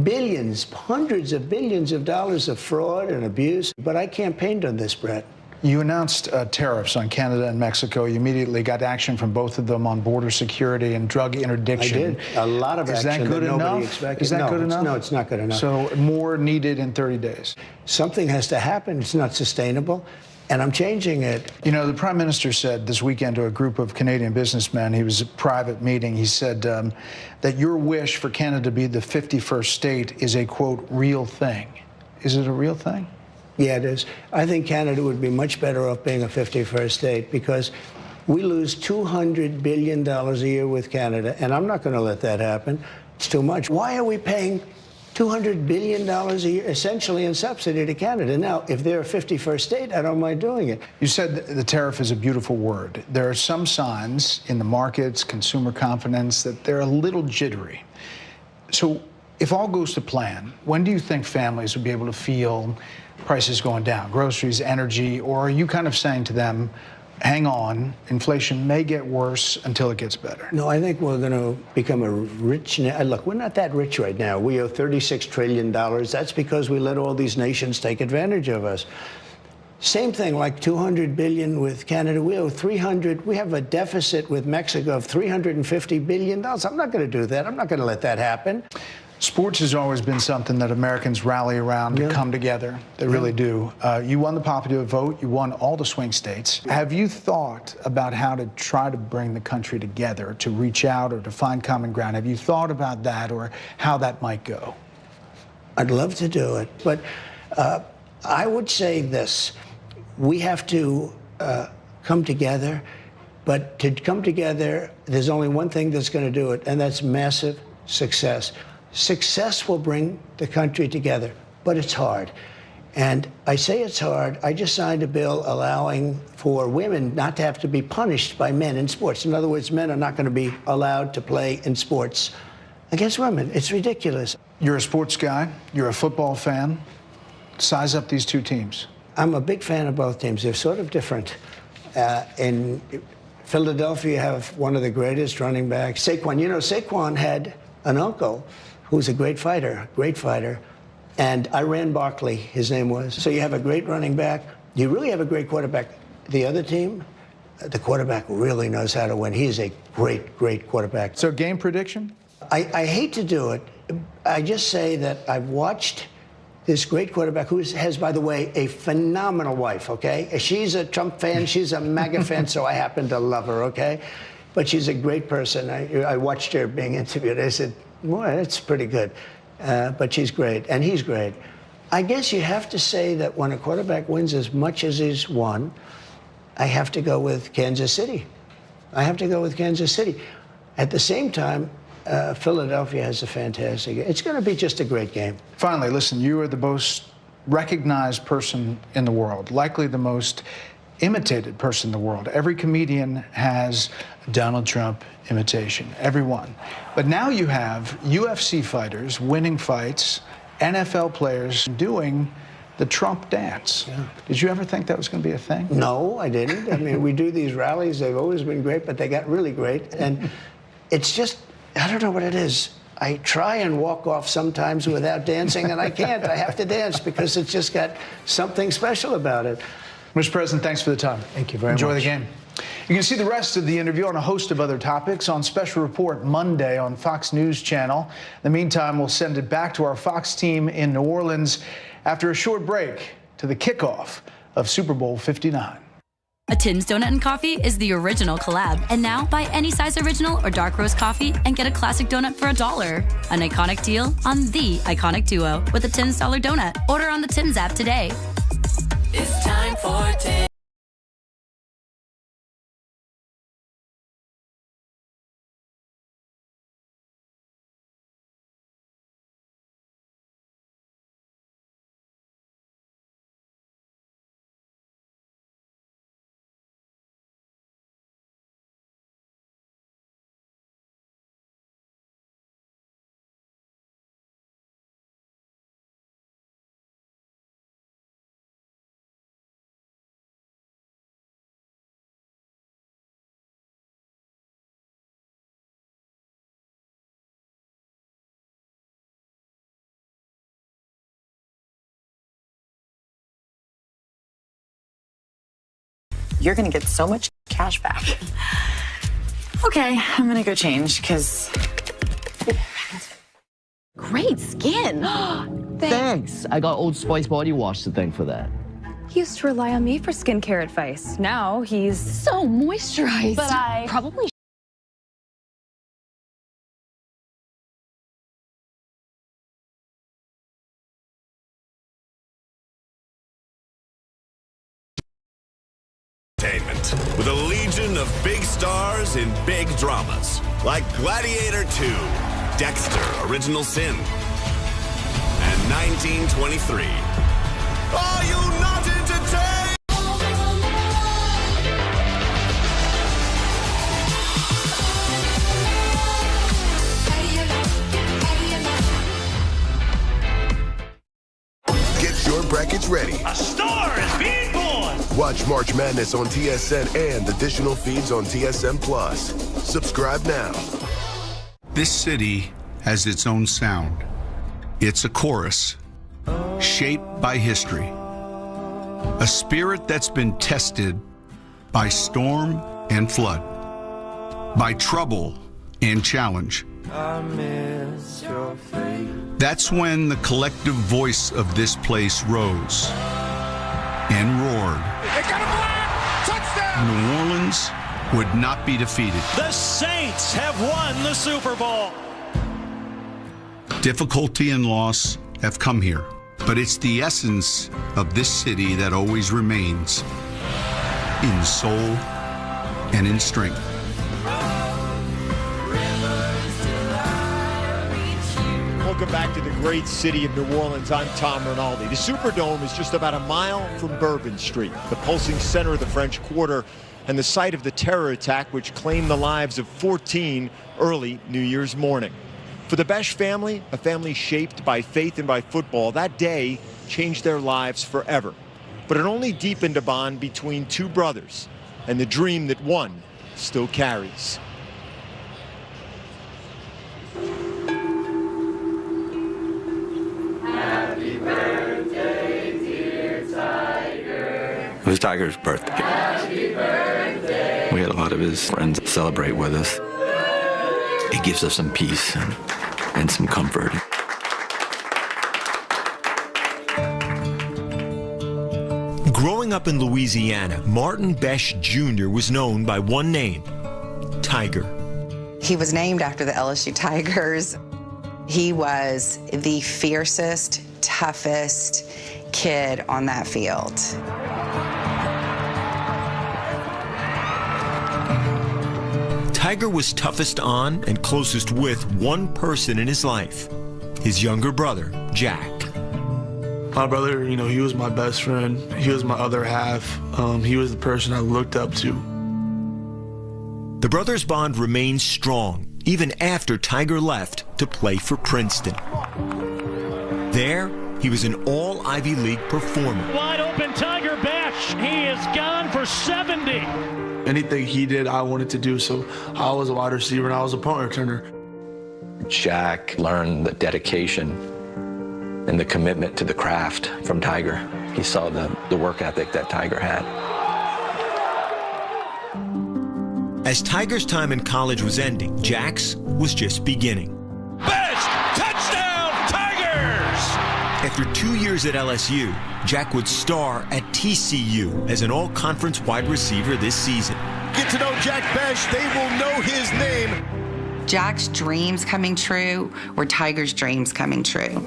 billions, hundreds of billions of dollars of fraud and abuse. But I campaigned on this, Brett. You announced tariffs on Canada and Mexico. You immediately got action from both of them on border security and drug interdiction. I did. A lot of action that nobody expected. Is that good enough? No, it's not good enough. So more needed in 30 days. Something has to happen. It's not sustainable. And I'm changing it. You know, the Prime Minister said this weekend to a group of Canadian businessmen, he was at a private meeting, he said that your wish for Canada to be the 51st state is a, quote, real thing. Is it a real thing? Yeah, it is. I think Canada would be much better off being a 51st state because we lose $200 billion a year with Canada, and I'm not going to let that happen. It's too much. Why are we paying $200 billion a year, essentially in subsidy to Canada? Now, if they're a 51st state, I don't mind doing it. You said the tariff is a beautiful word. There are some signs in the markets, consumer confidence, that they're a little jittery. So if all goes to plan, when do you think families will be able to feel prices going down, groceries, energy, or are you kind of saying to them, hang on, inflation may get worse until it gets better? No, I think we're going to become a rich... Look, we're not that rich right now. We owe $36 trillion. That's because we let all these nations take advantage of us. Same thing, like $200 billion with Canada. We owe $300. We have a deficit with Mexico of $350 billion. I'm not going to do that. I'm not going to let that happen. Sports has always been something that Americans rally around to come together. They really do. You won the popular vote. You won all the swing states. Have you thought about how to try to bring the country together, to reach out or to find common ground? Have you thought about that or how that might go? I'd love to do it. But I would say this. We have to come together. But to come together, there's only one thing that's going to do it, and that's massive success. Success will bring the country together, but it's hard. And I say it's hard. I just signed a bill allowing for women not to have to be punished by men in sports. In other words, men are not going to be allowed to play in sports against women. It's ridiculous. You're a sports guy. You're a football fan. Size up these two teams. I'm a big fan of both teams. They're sort of different. In Philadelphia, you have one of the greatest running backs, Saquon. You know, Saquon had an uncle who's a great fighter, and Iran Barkley, his name was. So you have a great running back. You really have a great quarterback. The other team, the quarterback really knows how to win. He's a great, great quarterback. So game prediction? I hate to do it. I just say that I've watched this great quarterback who has, by the way, a phenomenal wife, okay? She's a Trump fan, she's a MAGA fan, so I happen to love her, okay? But she's a great person. I watched her being interviewed. I said, well, that's pretty good. But she's great, and he's great. I guess you have to say that when a quarterback wins as much as he's won, I have to go with Kansas City. I have to go with Kansas City. At the same time, Philadelphia has a fantastic game. It's going to be just a great game. Finally, listen, you are the most recognized person in the world, likely the most imitated person in the world. Every comedian has Donald Trump imitation, everyone. But now you have UFC fighters winning fights, NFL players doing the Trump dance. Yeah. Did you ever think that was going to be a thing? No, I didn't. I mean, we do these rallies. They've always been great, but they got really great. And it's just, I don't know what it is. I try and walk off sometimes without dancing, and I can't. I have to dance because it's just got something special about it. Mr. President, thanks for the time. Thank you very much. Enjoy the game. You can see the rest of the interview and a host of other topics on Special Report Monday on Fox News Channel. In the meantime, we'll send it back to our Fox team in New Orleans after a short break to the kickoff of Super Bowl 59. A Tim's Donut and Coffee is the original collab. And now, buy any size original or dark roast coffee and get a classic donut for $1. An iconic deal on the iconic duo with a Tim's Dollar Donut. Order on the Tim's app today. It's time for Tim. You're going to get so much cash back. Okay, I'm going to go change because... Great skin. Thanks. I got Old Spice body wash to thank for that. He used to rely on me for skincare advice. Now he's so moisturized. But I probably with a legion of big stars in big dramas like Gladiator 2, Dexter: Original Sin, and 1923. Are you not entertained? Get your brackets ready. A star is being born. Watch March Madness on TSN and additional feeds on TSN Plus. Subscribe now. This city has its own sound. It's a chorus shaped by history. A spirit that's been tested by storm and flood, by trouble and challenge. That's when the collective voice of this place rose and roared. They got a flag! Touchdown! New Orleans would not be defeated. The Saints have won the Super Bowl. Difficulty and loss have come here, but it's the essence of this city that always remains in soul and in strength. Welcome back to the great city of New Orleans. I'm Tom Rinaldi. The Superdome is just about a mile from Bourbon Street, the pulsing center of the French Quarter and the site of the terror attack which claimed the lives of 14 early New Year's morning. For the Besh family, a family shaped by faith and by football, that day changed their lives forever. But it only deepened a bond between two brothers and the dream that one still carries. Happy birthday, dear Tiger. It was Tiger's birthday. Happy birthday. We had a lot of his friends celebrate with us. It gives us some peace and some comfort. Growing up in Louisiana, Martin Besh Jr. was known by one name, Tiger. He was named after the LSU Tigers. He was the fiercest, toughest kid on that field. Tiger was toughest on and closest with one person in his life, his younger brother, Jack. My brother, he was my best friend. He was my other half. He was the person I looked up to. The brothers' bond remained strong, even after Tiger left to play for Princeton. There, he was an all-Ivy League performer. Wide open Tiger Besh. He is gone for 70. Anything he did, I wanted to do, so I was a wide receiver and I was a punt returner. Jack learned the dedication and the commitment to the craft from Tiger. He saw the work ethic that Tiger had. As Tiger's time in college was ending, Jack's was just beginning. Besh, touchdown, Tigers! After 2 years at LSU, Jack would star at TCU as an all-conference wide receiver this season. Get to know Jack Besh, they will know his name. Jack's dreams coming true were Tiger's dreams coming true.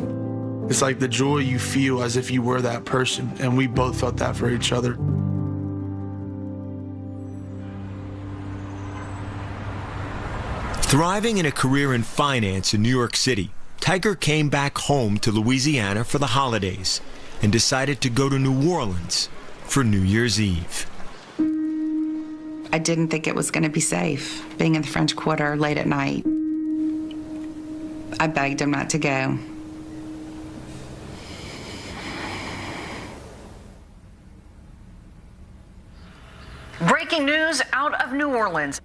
It's like the joy you feel as if you were that person, and we both felt that for each other. Thriving in a career in finance in New York City, Tiger came back home to Louisiana for the holidays and decided to go to New Orleans for New Year's Eve. I didn't think it was going to be safe, being in the French Quarter late at night. I begged him not to go. Breaking news out of New Orleans.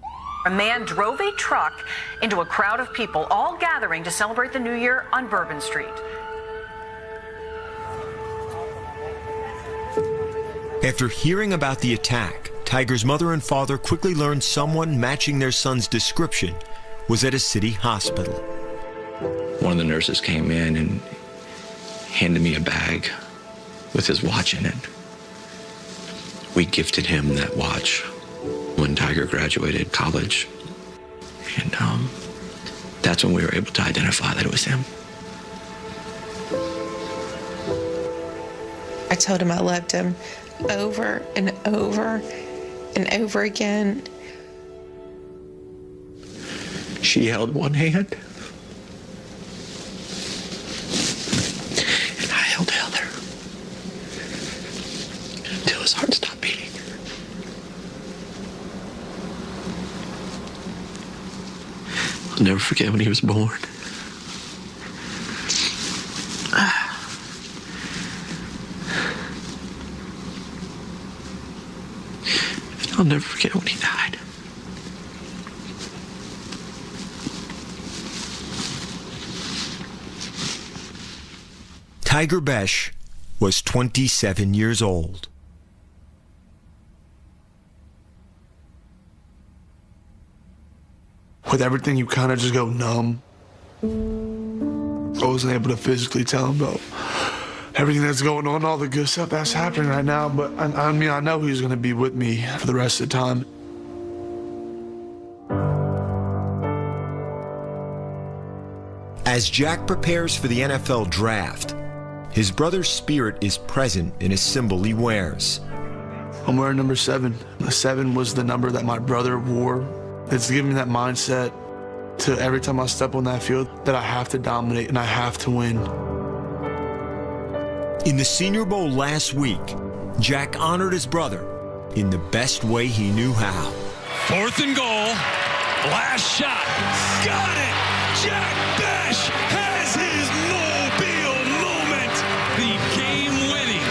A man drove a truck into a crowd of people all gathering to celebrate the New Year on Bourbon Street. After hearing about the attack, Tiger's mother and father quickly learned someone matching their son's description was at a city hospital. One of the nurses came in and handed me a bag with his watch in it. We gifted him that watch when Tiger graduated college. And that's when we were able to identify that it was him. I told him I loved him over and over and over again. She held one hand, and I held the other until his heart stopped beating. I'll never forget when he was born. And I'll never forget when he died. Tiger Besh was 27 years old. With everything, you kind of just go numb. I wasn't able to physically tell him about everything that's going on, all the good stuff that's happening right now, but I mean, I know he's going to be with me for the rest of the time. As Jack prepares for the NFL draft, his brother's spirit is present in a symbol he wears. I'm wearing number 7. The 7 was the number that my brother wore. It's giving me that mindset to every time I step on that field that I have to dominate and I have to win. In the Senior Bowl last week, Jack honored his brother in the best way he knew how. 4th and goal. Last shot. Got it! Jack Besh has his Mobile moment. The game-winning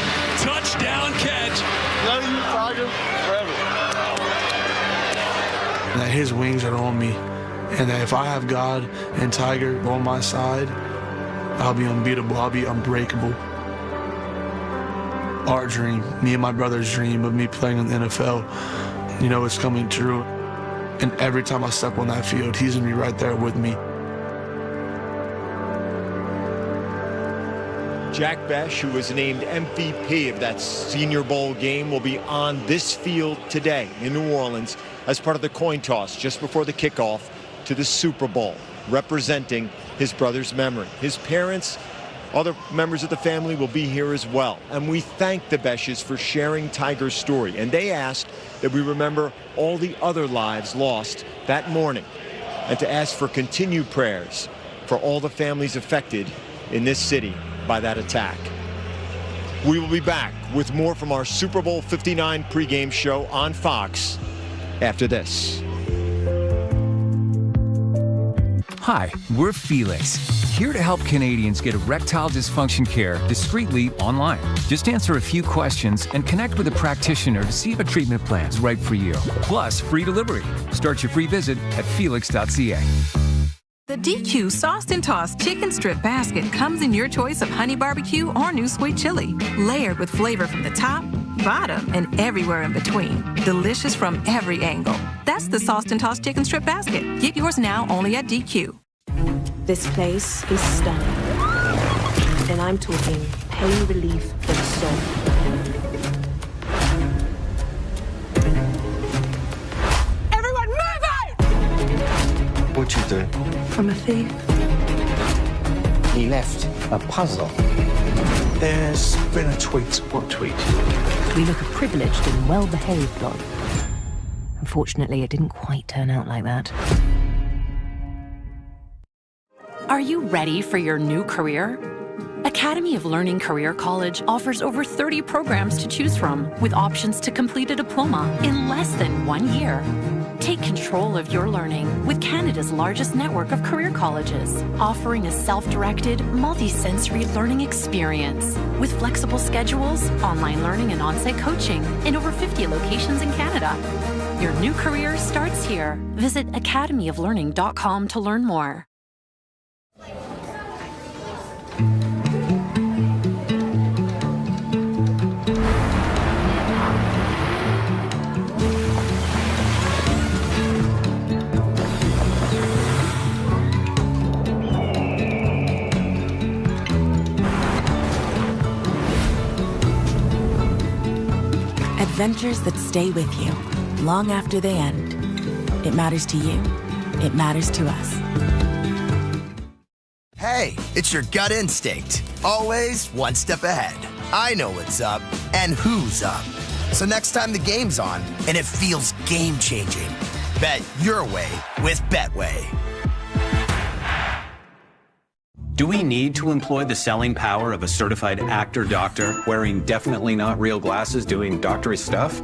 touchdown catch. Love you, Tiger, forever. That his wings are on me, and that if I have God and Tiger on my side, I'll be unbeatable. I'll be unbreakable. Our dream, me and my brother's dream of me playing in the NFL, you know, it's coming true. And every time I step on that field, he's gonna be right there with me. Jack Besh, who was named MVP of that Senior Bowl game, will be on this field today in New Orleans as part of the coin toss just before the kickoff to the Super Bowl, representing his brother's memory. His parents, other members of the family will be here as well. And we thank the Beshes for sharing Tiger's story. And they asked that we remember all the other lives lost that morning and to ask for continued prayers for all the families affected in this city by that attack. We will be back with more from our Super Bowl 59 pregame show on Fox after this. Hi, we're Felix, here to help Canadians get erectile dysfunction care discreetly online. Just answer a few questions and connect with a practitioner to see if a treatment plan is right for you. Plus, free delivery. Start your free visit at felix.ca. The DQ Sauced and Tossed Chicken Strip Basket comes in your choice of honey barbecue or new sweet chili, layered with flavor from the top, bottom, and everywhere in between. Delicious from every angle. That's the Sauced and Tossed Chicken Strip Basket. Get yours now only at DQ. This place is stunning. And I'm talking pain relief for the soul. Everyone move out! What you do? I'm a thief. He left a puzzle. There's been a tweet. What tweet? We look a privileged and well-behaved lot. Unfortunately, it didn't quite turn out like that. Are you ready for your new career? Academy of Learning Career College offers over 30 programs to choose from, with options to complete a diploma in less than 1 year. Take control of your learning with Canada's largest network of career colleges, offering a self-directed, multi-sensory learning experience with flexible schedules, online learning and on-site coaching in over 50 locations in Canada. Your new career starts here. Visit academyoflearning.com to learn more. Adventures that stay with you long after they end. It matters to you. It matters to us. Hey, it's your gut instinct. Always one step ahead. I know what's up and who's up. So next time the game's on and it feels game-changing, bet your way with Betway. Do we need to employ the selling power of a certified actor doctor wearing definitely not real glasses doing doctory stuff?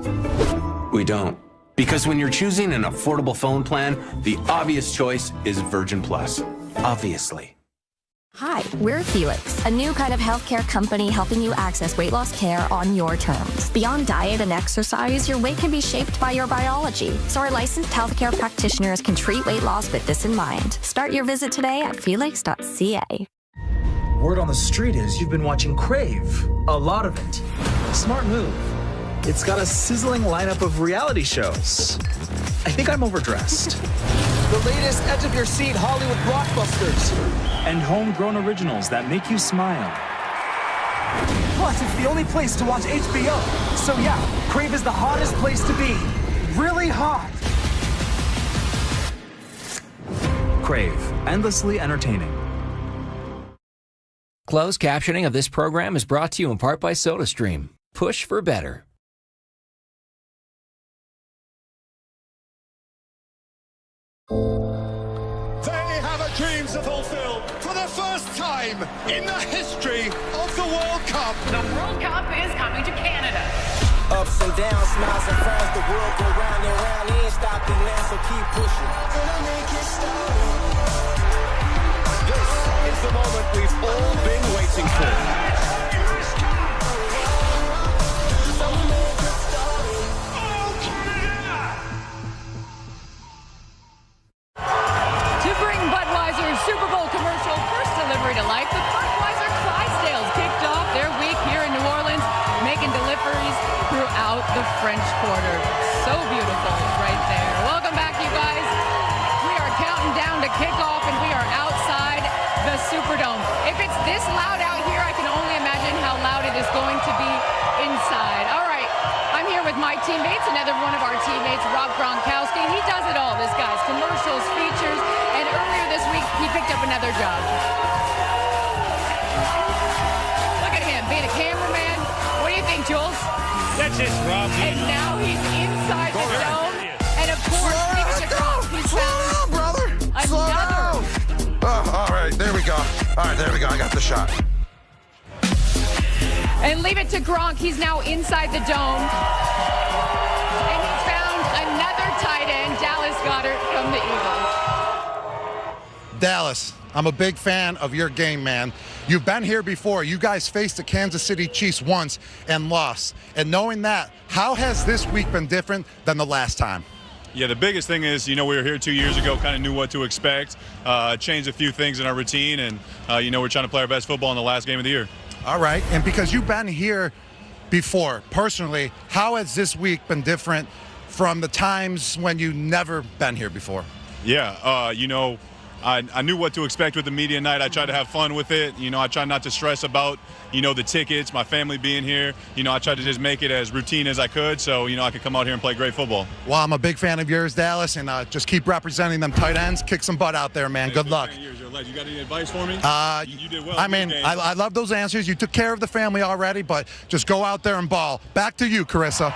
We don't. Because when you're choosing an affordable phone plan, the obvious choice is Virgin Plus. Obviously. Hi, we're Felix, a new kind of healthcare company helping you access weight loss care on your terms. Beyond diet and exercise, your weight can be shaped by your biology. So our licensed healthcare practitioners can treat weight loss with this in mind. Start your visit today at felix.ca. Word on the street is you've been watching Crave. A lot of it. Smart move. It's got a sizzling lineup of reality shows. I think I'm overdressed. The latest edge-of-your-seat Hollywood blockbusters. And homegrown originals that make you smile. Plus, it's the only place to watch HBO. So yeah, Crave is the hottest place to be. Really hot. Crave, endlessly entertaining. Closed captioning of this program is brought to you in part by SodaStream. Push for better. They have a dream to fulfill for the first time in the history of the World Cup. The World Cup is coming to Canada. Ups and downs, smiles and frowns, the world go round and round. It ain't stopping now, so keep pushing. Gonna make it started. This is the moment we've all been waiting for. To bring Budweiser's Super Bowl commercial first delivery to life, the Budweiser Clydesdales kicked off their week here in New Orleans, making deliveries throughout the French Quarter. So beautiful right there. Welcome back, you guys. We are counting down to kickoff, and we are outside the Superdome. If it's this loud out here, I can only imagine how loud it is going to be inside. All right, I'm here with my teammates, another one of our teammates, Rob Gronkowski. He does it all, this guy's commercials, features, and earlier this week, he picked up another job. Look at him, being a cameraman. What do you think, Jules? That's just Rob. And now he's inside the dome. And of course, speaking of Gronk, he's found brother. another. All right, there we go. All right, there we go. I got the shot. And leave it to Gronk. He's now inside the dome. And he found another tight end, Dallas Goedert from the Eagles. Dallas, I'm a big fan of your game, man. You've been here before. You guys faced the Kansas City Chiefs once and lost. And knowing that, how has this week been different than the last time? Yeah, the biggest thing is, we were here 2 years ago, kind of knew what to expect, changed a few things in our routine, and, we're trying to play our best football in the last game of the year. All right, and because you've been here before, personally, how has this week been different from the times when you never been here before? Yeah, I knew what to expect with the media night. I tried to have fun with it. I tried not to stress about, the tickets, my family being here. I tried to just make it as routine as I could so, I could come out here and play great football. Well, I'm a big fan of yours, Dallas, and just keep representing them tight ends. Kick some butt out there, man. Good luck. You got any advice for me? You did well. I mean, I love those answers. You took care of the family already, but just go out there and ball. Back to you, Carissa.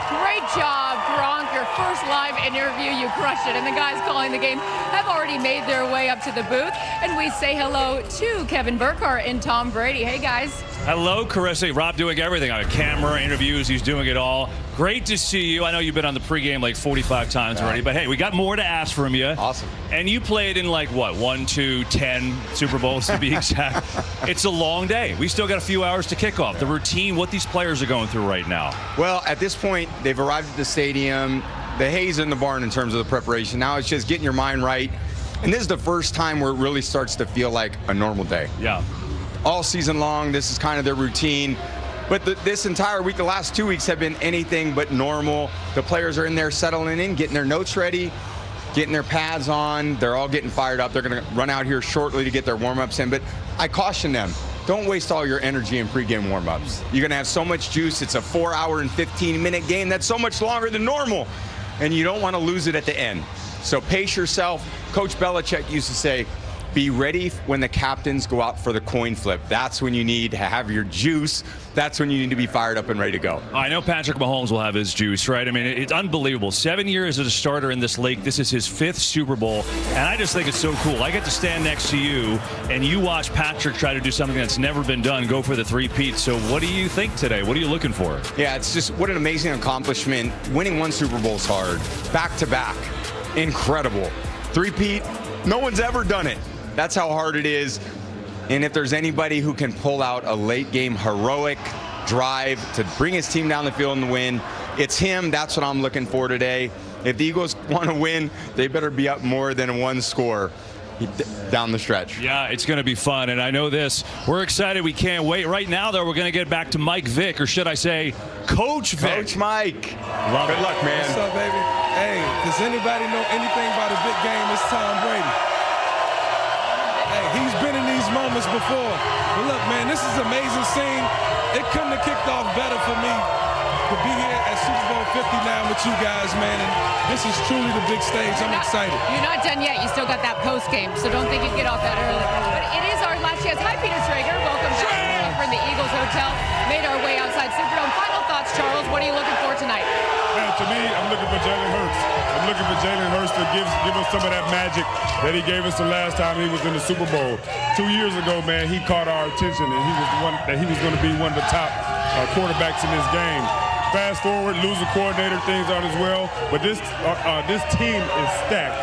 Great job, Gronk. Your first live interview, you crushed it. And the guys calling the game have already made their way up to the booth. And we say hello to Kevin Burkhardt and Tom Brady. Hey, guys. Hello, Carissa. Rob doing everything. On camera, interviews, he's doing it all. Great to see you. I know you've been on the pregame like 45 times already, but hey, we got more to ask from you. Awesome. And you played in 1, 2, 10 Super Bowls to be exact. It's a long day. We still got a few hours to kick off. The routine, what these players are going through right now. Well, at this point, they've arrived at the stadium. The hay's in the barn in terms of the preparation. Now it's just getting your mind right. And this is the first time where it really starts to feel like a normal day. Yeah. All season long, this is kind of their routine. But this entire week, the last 2 weeks have been anything but normal. The players are in there settling in, getting their notes ready, getting their pads on. They're all getting fired up. They're going to run out here shortly to get their warm-ups in. But I caution them don't waste all your energy in pregame warm-ups. You're going to have so much juice. It's a 4-hour and 15-minute game. That's so much longer than normal. And you don't want to lose it at the end. So pace yourself. Coach Belichick used to say, be ready when the captains go out for the coin flip. That's when you need to have your juice. That's when you need to be fired up and ready to go. I know Patrick Mahomes will have his juice, right? I mean, it's unbelievable. 7 years as a starter in this league. This is his 5th Super Bowl, and I just think it's so cool. I get to stand next to you, and you watch Patrick try to do something that's never been done, go for the three-peat. So what do you think today? What are you looking for? Yeah, it's just what an amazing accomplishment. Winning 1 Super Bowl is hard. Back-to-back. Incredible. Three-peat, no one's ever done it. That's how hard it is. And if there's anybody who can pull out a late game heroic drive to bring his team down the field and win, it's him. That's what I'm looking for today. If the Eagles want to win, they better be up more than 1 score down the stretch. Yeah, it's going to be fun, and I know this. We're excited. We can't wait. Right now, though, we're going to get back to Mike Vick, or should I say Coach Vick. Coach Mike. Good luck, man. What's up, baby? Hey, does anybody know anything about a Vick game? It's Tom Brady. Hey, he's been in these moments before. But look, man, this is an amazing scene. It couldn't have kicked off better for me to be here at Super Bowl 59 with you guys, man. And this is truly the big stage. I'm excited. You're not done yet. You still got that post game, so don't think you get off that early. But it is our last chance. Hi, Peter Schrager. Welcome back from the Eagles Hotel. Made our way outside Superdome. Final thoughts, Charles. What are you looking for tonight? Man, to me, I'm looking for Jalen Hurts. I'm looking for Jalen Hurts to give us some of that magic that he gave us the last time he was in the Super Bowl. 2 years ago, man, he caught our attention, and he was going to be one of the top quarterbacks in this game. Fast forward, lose a coordinator, things on as well. But this team is stacked.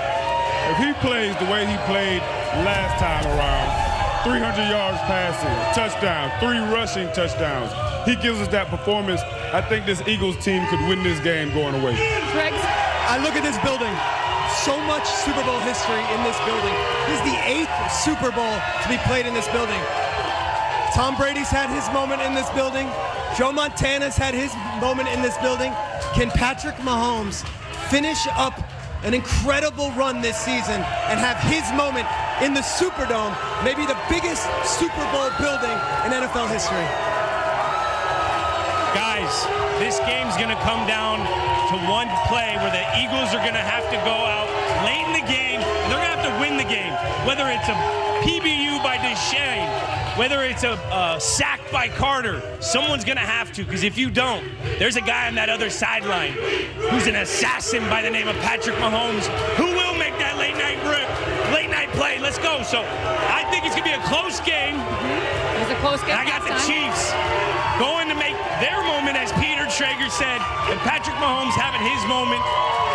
If he plays the way he played last time around, 300 yards passing, touchdown, 3 rushing touchdowns, he gives us that performance. I think this Eagles team could win this game going away. Griggs? I look at this building. So much Super Bowl history in this building. This is the 8th Super Bowl to be played in this building. Tom Brady's had his moment in this building. Joe Montana's had his moment in this building. Can Patrick Mahomes finish up an incredible run this season and have his moment in the Superdome, maybe the biggest Super Bowl building in NFL history? Guys, this game's going to come down to one play where the Eagles are going to have to go out late in the game, and they're going to have to win the game. Whether it's a PBU by Deshaun, whether it's a sack by Carter, someone's going to have to, because if you don't, there's a guy on that other sideline who's an assassin by the name of Patrick Mahomes who will make that late night play. Let's go. So I think it's going to be a close game. It's a close game. And I got the Chiefs going to make their moment, as Peter Schrager said, and Patrick Mahomes having his moment,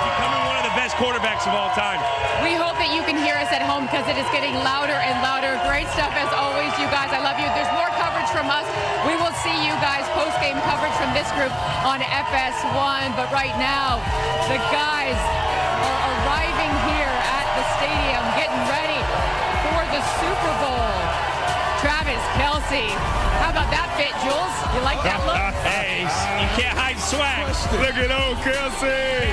becoming one of the best quarterbacks of all time. We hope that you can hear us at home because it is getting louder and louder. Great stuff as always, you guys. I love you. There's more coverage from us. We will see you guys post-game coverage from this group on FS1. But right now, the guys are arriving here at the stadium, getting ready for the Super Bowl. Travis Kelce. How about that fit, Jules? You like that look? Hey, you can't hide swag. Look at old Kelce.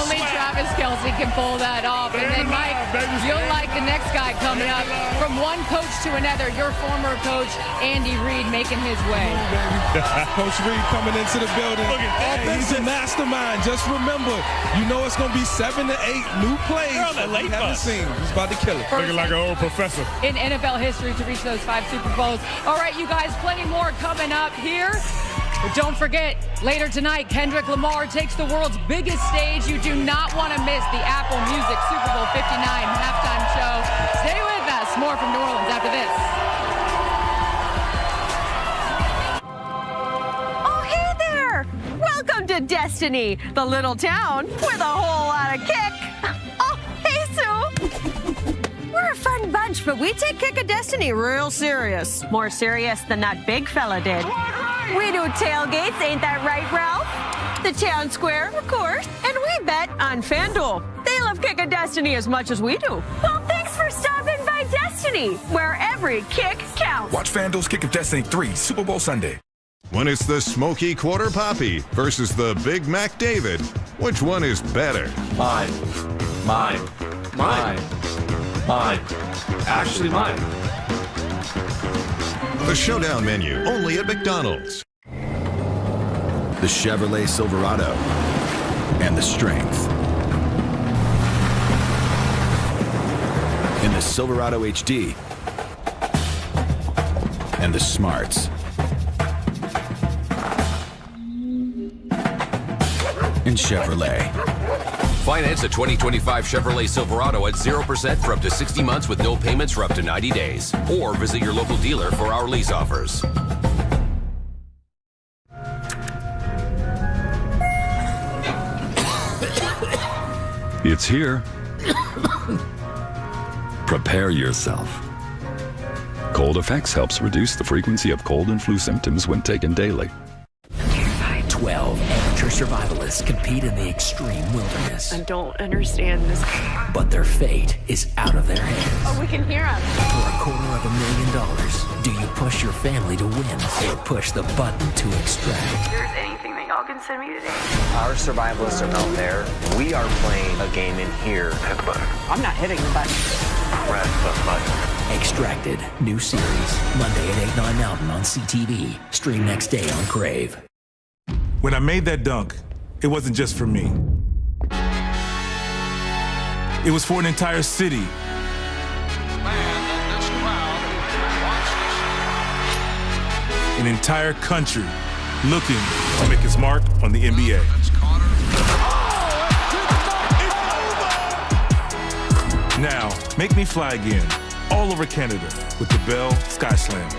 Only Travis Kelce can pull that off. And then, Mike, you'll like the next guy coming up. From one coach to another, your former coach, Andy Reid, making his way. Coach Reid coming into the building. Hey, he's a mastermind. Just remember, you know it's going to be 7 to 8 new plays that we haven't seen. He's about to kill it. Looking like an old professor. In NFL history to reach those 5 Super Bowls. All right, you guys, plenty more coming up here. But don't forget, later tonight, Kendrick Lamar takes the world's biggest stage. You do not want to miss the Apple Music Super Bowl 59 halftime show. Stay with us. More from New Orleans after this. Oh, hey there! Welcome to Destiny, the little town with a whole lot of kick. Oh, hey, Sue! We're a fun bunch, but we take Kick of Destiny real serious. More serious than that big fella did. We do tailgates, ain't that right, Ralph? The town square, of course. And we bet on FanDuel. They love Kick of Destiny as much as we do. Well, thanks for stopping by Destiny, where every kick counts. Watch FanDuel's Kick of Destiny 3 Super Bowl Sunday. When it's the Smoky Quarter Poppy versus the Big Mac David, which one is better? Mine. Actually, mine. The Showdown menu, only at McDonald's. The Chevrolet Silverado and the strength. In the Silverado HD and the smarts. In Chevrolet. Finance a 2025 Chevrolet Silverado at 0% for up to 60 months with no payments for up to 90 days. Or visit your local dealer for our lease offers. It's here. Prepare yourself. Cold Effects helps reduce the frequency of cold and flu symptoms when taken daily. 12 amateur survivalists compete in the extreme wilderness. I don't understand this. But their fate is out of their hands. Oh, we can hear them. For $250,000, do you push your family to win or push the button to extract? If there's anything that y'all can send me today. Our survivalists are out there. We are playing a game in here. Hit the button. I'm not hitting the button. Press the button. Extracted. New series. Monday at 8, 9 Mountain on CTV. Stream next day on Crave. When I made that dunk, it wasn't just for me. It was for an entire city. An entire country looking to make its mark on the NBA. Now, make me fly again, all over Canada, with the Bell Sky Slam.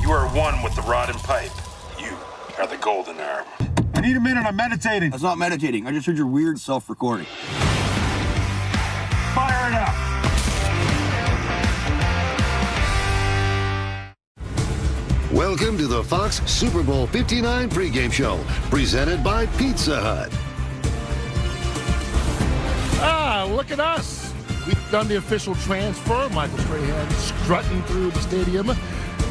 You are one with the rod and pipe. You are the golden arm. I need a minute, I'm meditating. That's not meditating. I just heard your weird self-recording. Fire it up. Welcome to the Fox Super Bowl 59 pregame show, presented by Pizza Hut. Look at us. We've done the official transfer. Michael Strahan strutting through the stadium.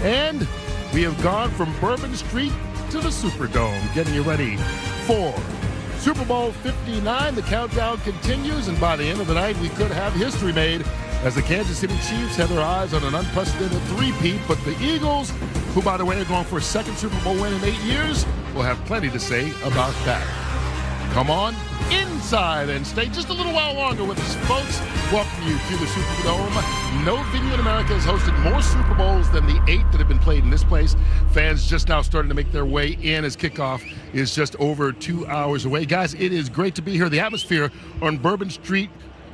And we have gone from Bourbon Street to the Superdome, getting you ready for Super Bowl 59. The countdown continues, and by the end of the night, we could have history made as the Kansas City Chiefs have their eyes on an unprecedented three-peat. But the Eagles, who, by the way, are going for a second Super Bowl win in 8 years, will have plenty to say about that. Come on inside and stay just a little while longer with us, folks. Welcome you to the Superdome. No venue in America has hosted more Super Bowls than the 8 that have been played in this place. Fans just now starting to make their way in as kickoff is just over 2 hours away. Guys, it is great to be here. The atmosphere on Bourbon Street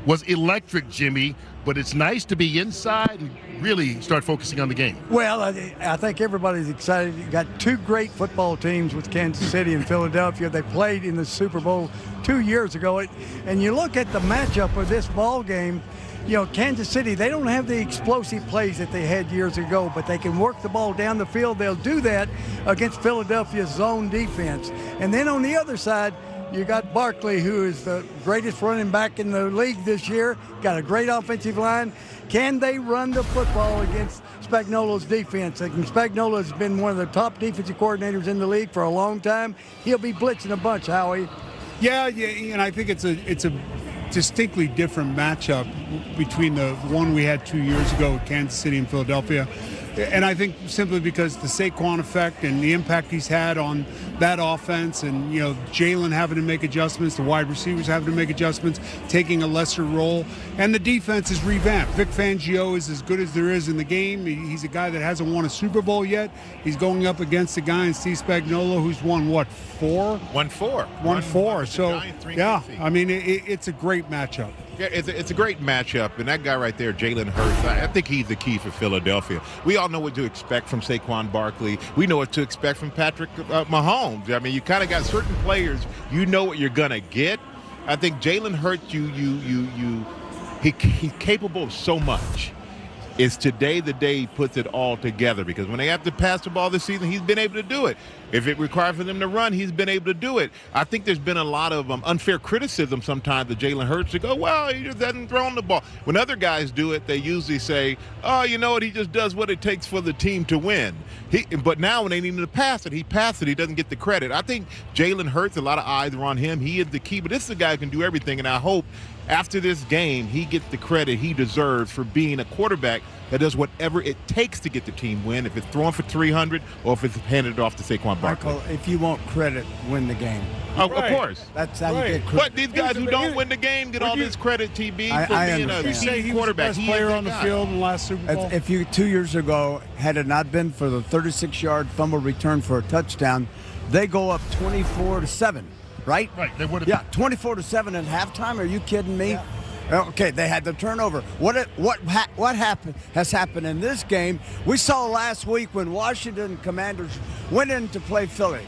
was electric, Jimmy, but it's nice to be inside and really start focusing on the game. Well, I think everybody's excited. You got two great football teams with Kansas City and Philadelphia. They played in the Super Bowl 2 years ago. And you look at the matchup of this ball game, you know, Kansas City, they don't have the explosive plays that they had years ago, but they can work the ball down the field. They'll do that against Philadelphia's zone defense. And then on the other side, you got Barkley, who is the greatest running back in the league this year, got a great offensive line. Can they run the football against Spagnuolo's defense? And Spagnuolo has been one of the top defensive coordinators in the league for a long time. He'll be blitzing a bunch, Howie. Yeah, and I think it's a distinctly different matchup between the one we had 2 years ago, Kansas City and Philadelphia. And I think simply because the Saquon effect and the impact he's had on that offense, and, you know, Jalen having to make adjustments, the wide receivers having to make adjustments, taking a lesser role, and the defense is revamped. Vic Fangio is as good as there is in the game. He's a guy that hasn't won a Super Bowl yet. He's going up against a guy in Steve Spagnuolo who's won, what, 4? Won 4. Won 4. So, Giants, yeah, I mean, it's a great matchup. Yeah, it's a great matchup, and that guy right there, Jalen Hurts, I think he's the key for Philadelphia. We all know what to expect from Saquon Barkley. We know what to expect from Patrick Mahomes. I mean, you kind of got certain players, you know what you're going to get. I think Jalen Hurts, he's capable of so much. It's today the day he puts it all together, because when they have to pass the ball this season, he's been able to do it. If it required for them to run, he's been able to do it. I think there's been a lot of unfair criticism sometimes of Jalen Hurts to go, well, he just hasn't thrown the ball. When other guys do it, they usually say, oh, you know what, he just does what it takes for the team to win. But now when they need him to pass it, he passes it. He doesn't get the credit. I think Jalen Hurts, a lot of eyes are on him. He is the key, but this is a guy who can do everything, and I hope after this game, he gets the credit he deserves for being a quarterback that does whatever it takes to get the team win, if it's throwing for 300 or if it's handed off to Saquon Barkley. Michael, if you want credit, win the game. Of course. That's how you get credit. But these guys who don't win the game get all this credit, TB, for being a team quarterback. He was the best player on the field in the last Super Bowl. If you 2 years ago, had it not been for the 36-yard fumble return for a touchdown, they go up 24-7, right? Right. They would have. Yeah, 24-7 at halftime. Are you kidding me? Yeah. Okay, they had the turnover. What has happened in this game? We saw last week when Washington Commanders went in to play Philly.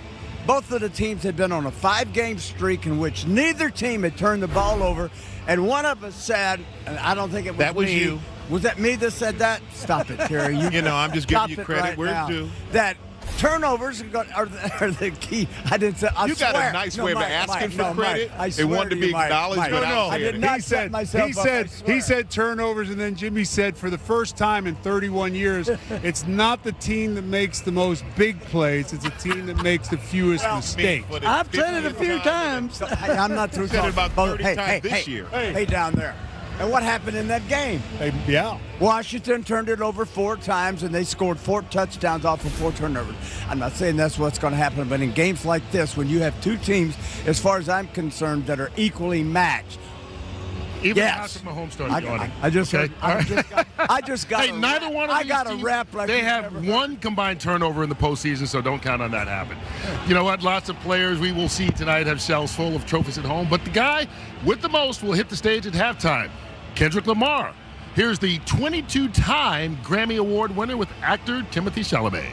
Both of the teams had been on a 5-game streak in which neither team had turned the ball over, and one of us said, and I don't think it was that was me. You. Was that me that said that? Stop it, Terry. I'm just giving you credit right where now. it's due. That turnovers are the key. I didn't say. I you swear. got a nice way of asking for credit. They wanted to be acknowledged without I did not set myself up. He said turnovers, and then Jimmy said for the first time in 31 years, it's not the team that makes the most big plays. It's a team that makes the fewest mistakes. I've said it a few times. I'm not through talking about 30 times this year. Hey, down there. And what happened in that game? Washington turned it over 4 times, and they scored 4 touchdowns off of 4 turnovers. I'm not saying that's what's going to happen, but in games like this, when you have 2 teams, as far as I'm concerned, that are equally matched. Even Patrick Mahomes started yawning. I just got. Hey, neither one of these got a teams, rap like they have one combined turnover in the postseason, so don't count on that happen. You know what? Lots of players we will see tonight have shelves full of trophies at home, but the guy with the most will hit the stage at halftime. Kendrick Lamar. Here's the 22-time Grammy Award winner with actor Timothée Chalamet.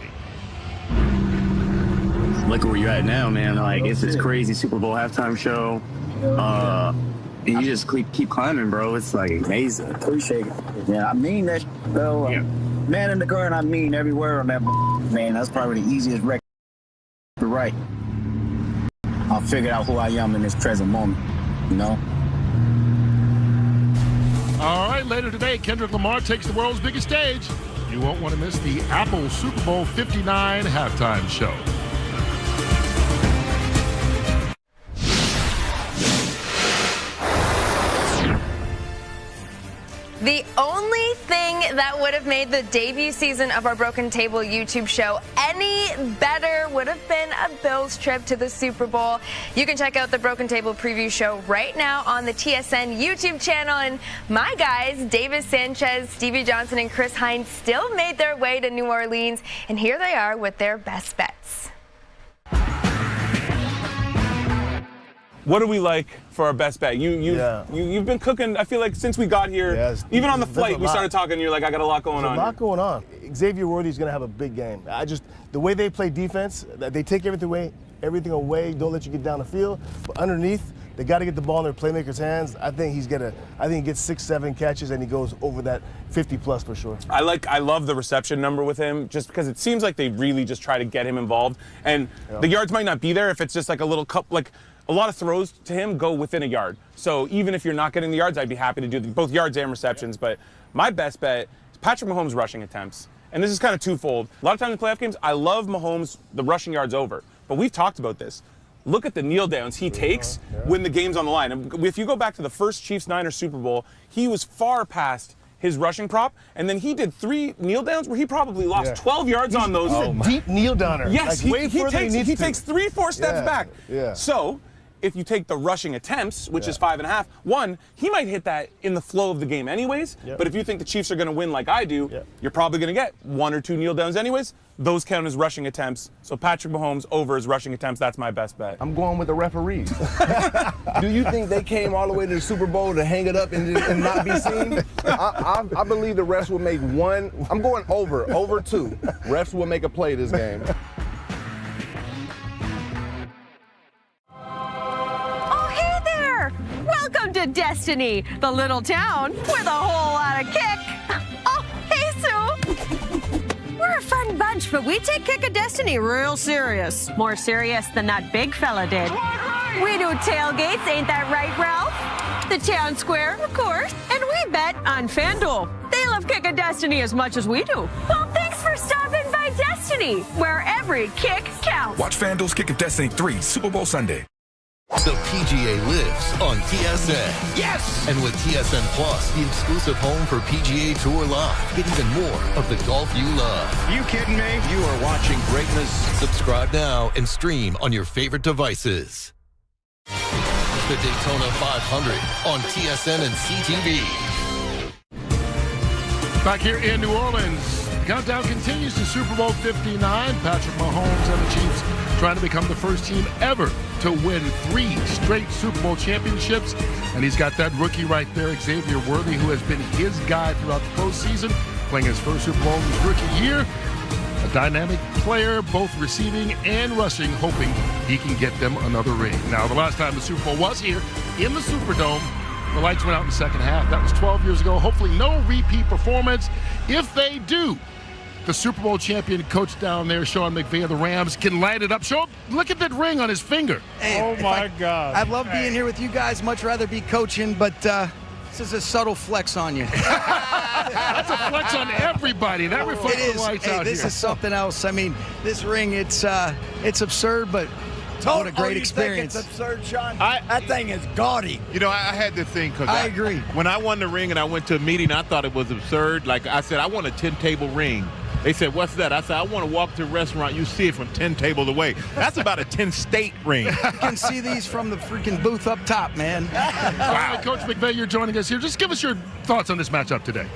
Look at where you're at now, man. Like, it's this crazy Super Bowl halftime show. And you just keep climbing, bro. It's like amazing. Appreciate it. Yeah, I mean that, though. Man in the garden, I mean every word on that, man. That's probably the easiest record to write. I'll figure out who I am in this present moment, you know? All right, later today, Kendrick Lamar takes the world's biggest stage. You won't want to miss the Apple Super Bowl 59 halftime show. The only thing that would have made the debut season of our Broken Table YouTube show any better would have been a Bills trip to the Super Bowl. You can check out the Broken Table preview show right now on the TSN YouTube channel. And my guys, Davis Sanchez, Stevie Johnson, and Chris Hines still made their way to New Orleans. And here they are with their best bets. What do we like for our best bet? You've been cooking, I feel like, since we got here. Even on the flight, we started talking, and you're like, I got a lot going on. There's a lot going on. Xavier Worthy's going to have a big game. The way they play defense, they take everything away, don't let you get down the field. But underneath, they got to get the ball in their playmakers' hands. I think he gets 6-7 catches, and he goes over that 50+ for sure. I love the reception number with him, just because it seems like they really just try to get him involved. And the yards might not be there if it's just like a little cup, like. A lot of throws to him go within a yard. So even if you're not getting the yards, I'd be happy to do both yards and receptions. But my best bet is Patrick Mahomes' rushing attempts. And this is kind of twofold. A lot of times in playoff games, I love Mahomes, the rushing yards over. But we've talked about this. Look at the kneel downs he takes when the game's on the line. And if you go back to the first Chiefs-Niners Super Bowl, he was far past his rushing prop, and then he did 3 kneel downs where he probably lost 12 yards on those. He's a deep kneel downer. Yes, like he takes 3-4 steps back. Yeah. So if you take the rushing attempts, which is 5.5, one, he might hit that in the flow of the game anyways. But if you think the Chiefs are going to win like I do, you're probably going to get 1 or 2 kneel downs anyways. Those count as rushing attempts. So Patrick Mahomes over his rushing attempts. That's my best bet. I'm going with the referees. Do you think they came all the way to the Super Bowl to hang it up and not be seen? I believe the refs will make 1. I'm going over 2. Refs will make a play this game. Welcome to Destiny, the little town with a whole lot of kick. Oh, hey, Sue. We're a fun bunch, but we take Kick of Destiny real serious. More serious than that big fella did. We do tailgates, ain't that right, Ralph? The town square, of course. And we bet on FanDuel. They love Kick of Destiny as much as we do. Well, thanks for stopping by Destiny, where every kick counts. Watch FanDuel's Kick of Destiny 3 Super Bowl Sunday. The PGA lives on TSN. Yes! And with TSN Plus, the exclusive home for PGA Tour Live, get even more of the golf you love. You kidding me? You are watching greatness. Subscribe now and stream on your favorite devices. The Daytona 500 on TSN and CTV. Back here in New Orleans, the countdown continues to Super Bowl 59. Patrick Mahomes and the Chiefs trying to become the first team ever to win 3 straight Super Bowl championships. And he's got that rookie right there, Xavier Worthy, who has been his guy throughout the postseason, playing his first Super Bowl in his rookie year. A dynamic player, both receiving and rushing, hoping he can get them another ring. Now, the last time the Super Bowl was here in the Superdome, the lights went out in the second half. That was 12 years ago. Hopefully no repeat performance. If they do, the Super Bowl champion coach down there, Sean McVay of the Rams, can light it up. Look at that ring on his finger. Hey, oh, my God. I love being here with you guys. Much rather be coaching, but this is a subtle flex on you. That's a flex on everybody. That reflects the lights out this here. is something else. I mean, this ring, it's absurd, but what a great experience. Think it's absurd, Sean? That thing is gaudy. You know, I had this thing because I agree. When I won the ring and I went to a meeting, I thought it was absurd. Like I said, I want a 10-table ring. They said, what's that? I said, I want to walk to a restaurant. You see it from 10 tables away. That's about a 10-state ring. You can see these from the freaking booth up top, man. All right, Coach McVay, you're joining us here. Just give us your thoughts on this matchup today.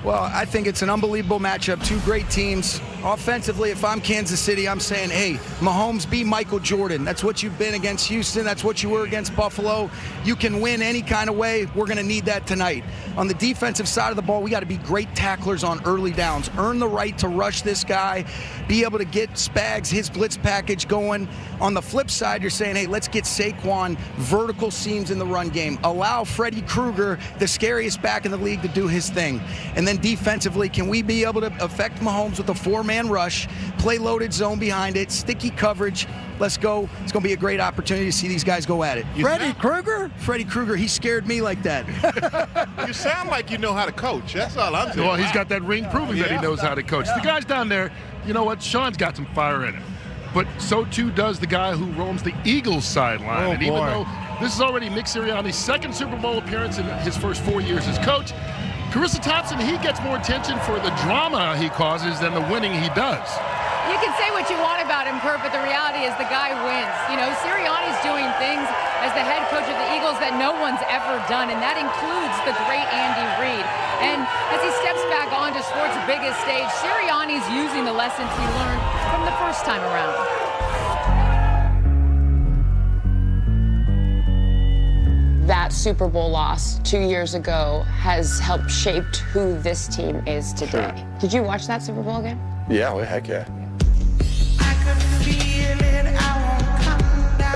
Well, I think it's an unbelievable matchup. 2 great teams. Offensively, if I'm Kansas City, I'm saying, hey, Mahomes, be Michael Jordan. That's what you've been against Houston. That's what you were against Buffalo. You can win any kind of way. We're going to need that tonight. On the defensive side of the ball, we got to be great tacklers on early downs. Earn the right to rush this guy. Be able to get Spags, his blitz package going. On the flip side, you're saying, hey, let's get Saquon vertical seams in the run game. Allow Freddy Krueger, the scariest back in the league, to do his thing. And then defensively, can we be able to affect Mahomes with a 4-man rush, play loaded zone behind it, sticky coverage? Let's go. It's going to be a great opportunity to see these guys go at it. Freddy Krueger? Freddy Krueger, he scared me like that. You sound like you know how to coach. That's all I'm saying. Well, he's got that ring proving that he knows how to coach. The guys down there, you know what? Sean's got some fire in him. But so too does the guy who roams the Eagles sideline. And even though this is already Nick Sirianni's second Super Bowl appearance in his first 4 years as coach, Carissa Thompson, he gets more attention for the drama he causes than the winning he does. You can say what you want about him, Kurt, but the reality is the guy wins. You know, Sirianni's doing things as the head coach of the Eagles that no one's ever done, and that includes the great Andy Reid. And as he steps back onto sports' biggest stage, Sirianni's using the lessons he learned from the first time around. That Super Bowl loss 2 years ago has helped shape who this team is today. Sure. Did you watch that Super Bowl game? Yeah, well, heck yeah.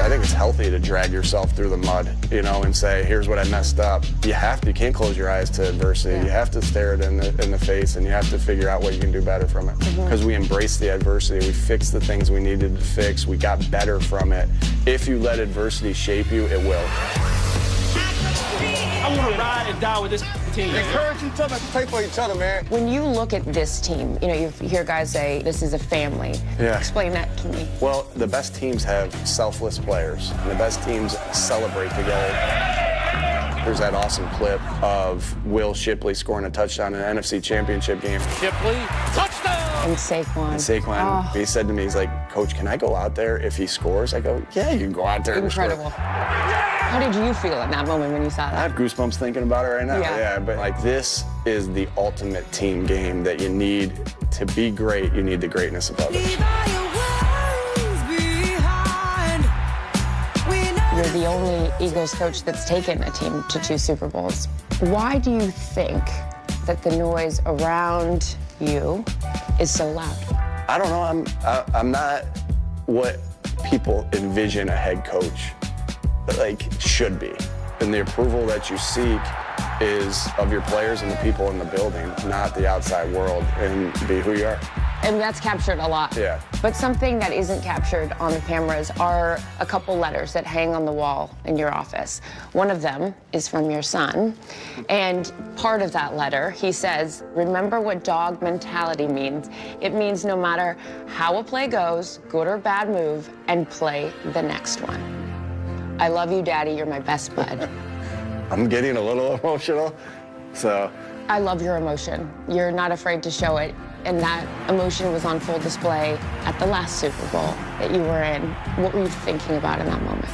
I think it's healthy to drag yourself through the mud, you know, and say, here's what I messed up. You can't close your eyes to adversity. Yeah. You have to stare it in the face, and you have to figure out what you can do better from it. Because we embraced the adversity. We fixed the things we needed to fix. We got better from it. If you let adversity shape you, it will. I want to ride and die with this team. Encourage each other to play for each other, man. When you look at this team, you know, you hear guys say this is a family. Yeah. Explain that to me. Well, the best teams have selfless players, and the best teams celebrate together. There's that awesome clip of Will Shipley scoring a touchdown in an NFC Championship game. Shipley, touchdown! And Saquon. He said to me, he's like, Coach, can I go out there if he scores? I go, yeah, you can go out there. Incredible. How did you feel in that moment when you saw that? I have goosebumps thinking about it right now. Yeah, but like this is the ultimate team game that you need to be great. You need the greatness of others. You're the only Eagles coach that's taken a team to 2 Super Bowls. Why do you think that the noise around you is so loud? I don't know. I'm not what people envision a head coach should be. And the approval that you seek is of your players and the people in the building, not the outside world, and be who you are. And that's captured a lot. Yeah. But something that isn't captured on the cameras are a couple letters that hang on the wall in your office. One of them is from your son. And part of that letter, he says, remember what dog mentality means. It means no matter how a play goes, good or bad move, and play the next one. I love you, Daddy. You're my best bud. I'm getting a little emotional, so. I love your emotion. You're not afraid to show it. And that emotion was on full display at the last Super Bowl that you were in. What were you thinking about in that moment?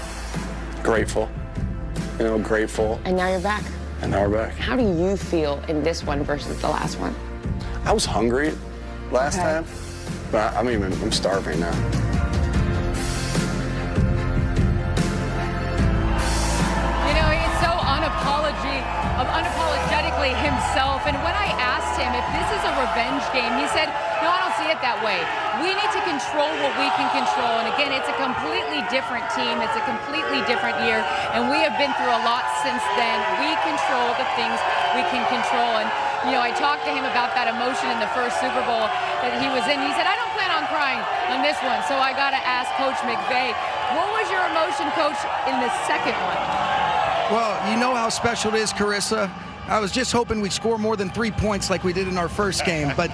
Grateful. Grateful. And now you're back. And now we're back. How do you feel in this one versus the last one? I was hungry last time, but I'm starving now. He's so unapologetically himself. And when I asked him if this is a revenge game, he said, no, I don't see it that way. We need to control what we can control. And again, it's a completely different team. It's a completely different year. And we have been through a lot since then. We control the things we can control. And, I talked to him about that emotion in the first Super Bowl that he was in. He said, I don't plan on crying on this one. So I got to ask Coach McVay, what was your emotion, Coach, in the second one? Well, you know how special it is, Carissa. I was just hoping we'd score more than 3 points like we did in our first game. But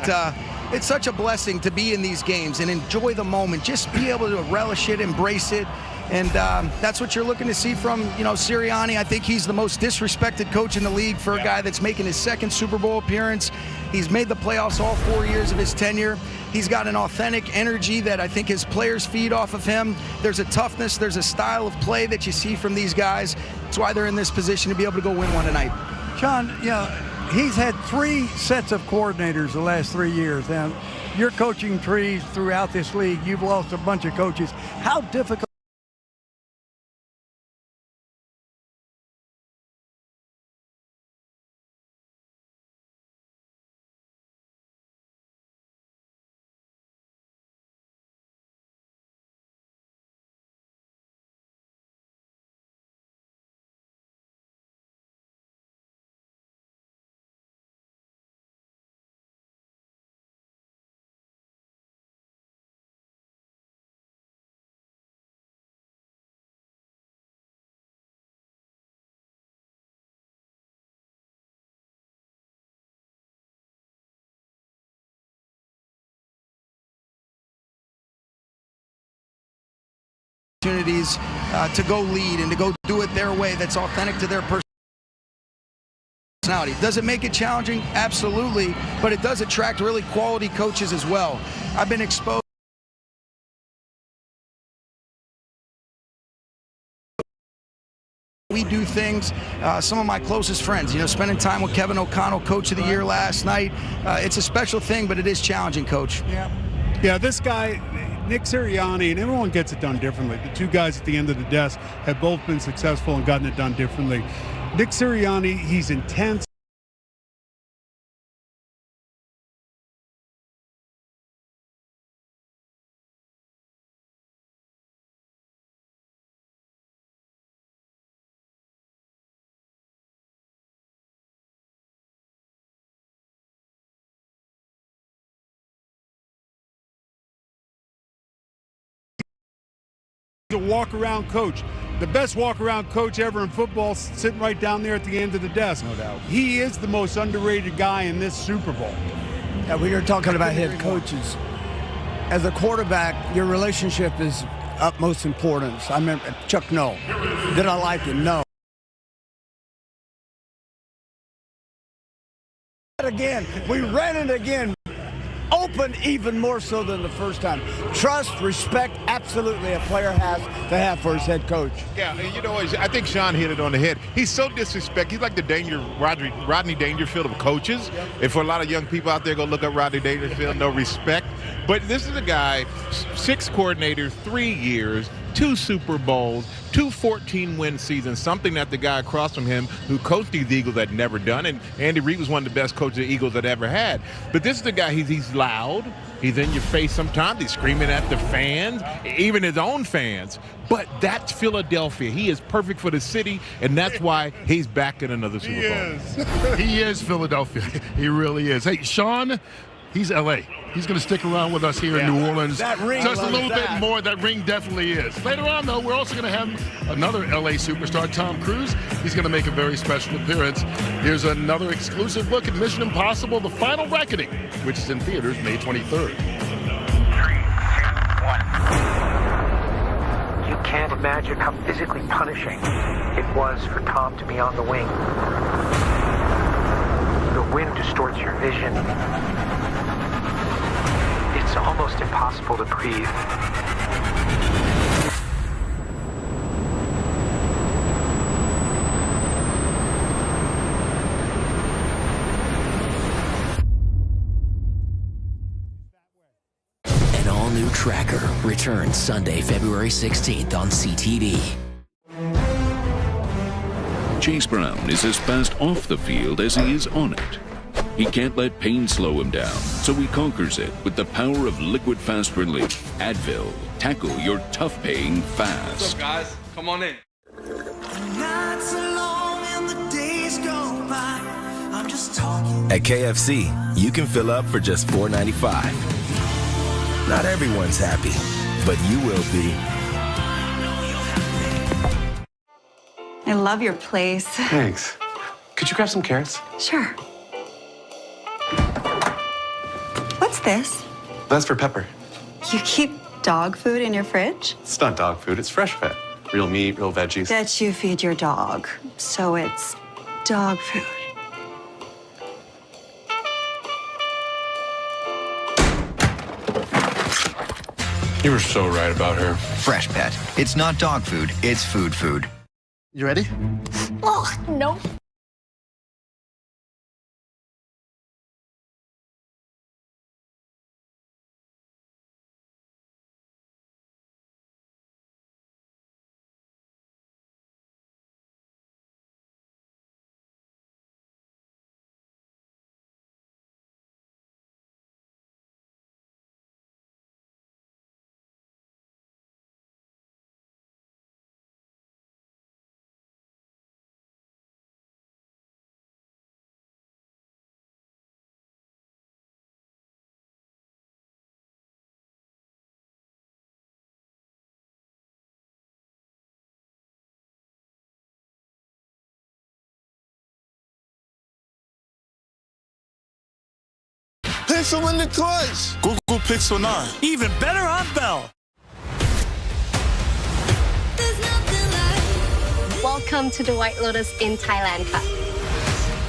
it's such a blessing to be in these games and enjoy the moment. Just be able to relish it, embrace it. And that's what you're looking to see from, Sirianni. I think he's the most disrespected coach in the league for a guy that's making his second Super Bowl appearance. He's made the playoffs all 4 years of his tenure. He's got an authentic energy that I think his players feed off of him. There's a toughness, there's a style of play that you see from these guys. That's why they're in this position to be able to go win one tonight. Sean, he's had 3 sets of coordinators the last 3 years. Now, you're coaching trees throughout this league. You've lost a bunch of coaches. How difficult opportunities to go lead and to go do it their way that's authentic to their personality. Does it make it challenging? Absolutely, but it does attract really quality coaches as well. I've been exposed we do things, some of my closest friends, spending time with Kevin O'Connell, Coach of the Year last night. It's a special thing, but it is challenging, Coach. Yeah, this guy, Nick Sirianni, and everyone gets it done differently. The 2 guys at the end of the desk have both been successful and gotten it done differently. Nick Sirianni, he's intense. A walk-around coach. The best walk-around coach ever in football, sitting right down there at the end of the desk. No doubt. He is the most underrated guy in this Super Bowl. Yeah, we are talking about head coaches. As a quarterback, your relationship is utmost importance. I remember Chuck Noll. Did I like him? No. Again, we ran it again. Open even more so than the first time. Trust, respect, absolutely a player has to have for his head coach. Yeah, I think Sean hit it on the head. He's so disrespectful. He's like the Rodney Dangerfield of coaches. And for a lot of young people out there, go look up Rodney Dangerfield, no respect. But this is a guy, 6 coordinators, 3 years, 2 Super Bowls, 2 14-win seasons, something that the guy across from him who coached these Eagles had never done. And Andy Reid was one of the best coaches the Eagles had ever had. But this is the guy, he's loud. He's in your face sometimes. He's screaming at the fans, even his own fans. But that's Philadelphia. He is perfect for the city, and that's why he's back in another Super Bowl. He is Philadelphia. He really is. Hey, Sean, he's L.A. He's going to stick around with us here in New Orleans. That ring, just a little bit more. That ring definitely is. Later on, though, we're also going to have another L.A. superstar, Tom Cruise. He's going to make a very special appearance. Here's another exclusive look at Mission Impossible: The Final Reckoning, which is in theaters May 23rd. 3, 2, 1. You can't imagine how physically punishing it was for Tom to be on the wing. The wind distorts your vision. It's almost impossible to breathe. An all-new Tracker returns Sunday, February 16th on CTV. Chase Brown is as fast off the field as he is on it. He can't let pain slow him down, so he conquers it with the power of liquid fast relief. Advil. Tackle your tough pain fast. What's up, guys? Come on in. At KFC, you can fill up for just $4.95. Not everyone's happy, but you will be. I love your place. Thanks. Could you grab some carrots? Sure. What's this? That's for Pepper. You keep dog food in your fridge? It's not dog food, it's fresh pet. Real meat, real veggies. That you feed your dog. So it's dog food. You were so right about her. Fresh Pet. It's not dog food, it's food food. You ready? Oh, no. Pixel in the clutch. Google Pixel 9. Even better on Bell. Welcome to the White Lotus in Thailand Cup.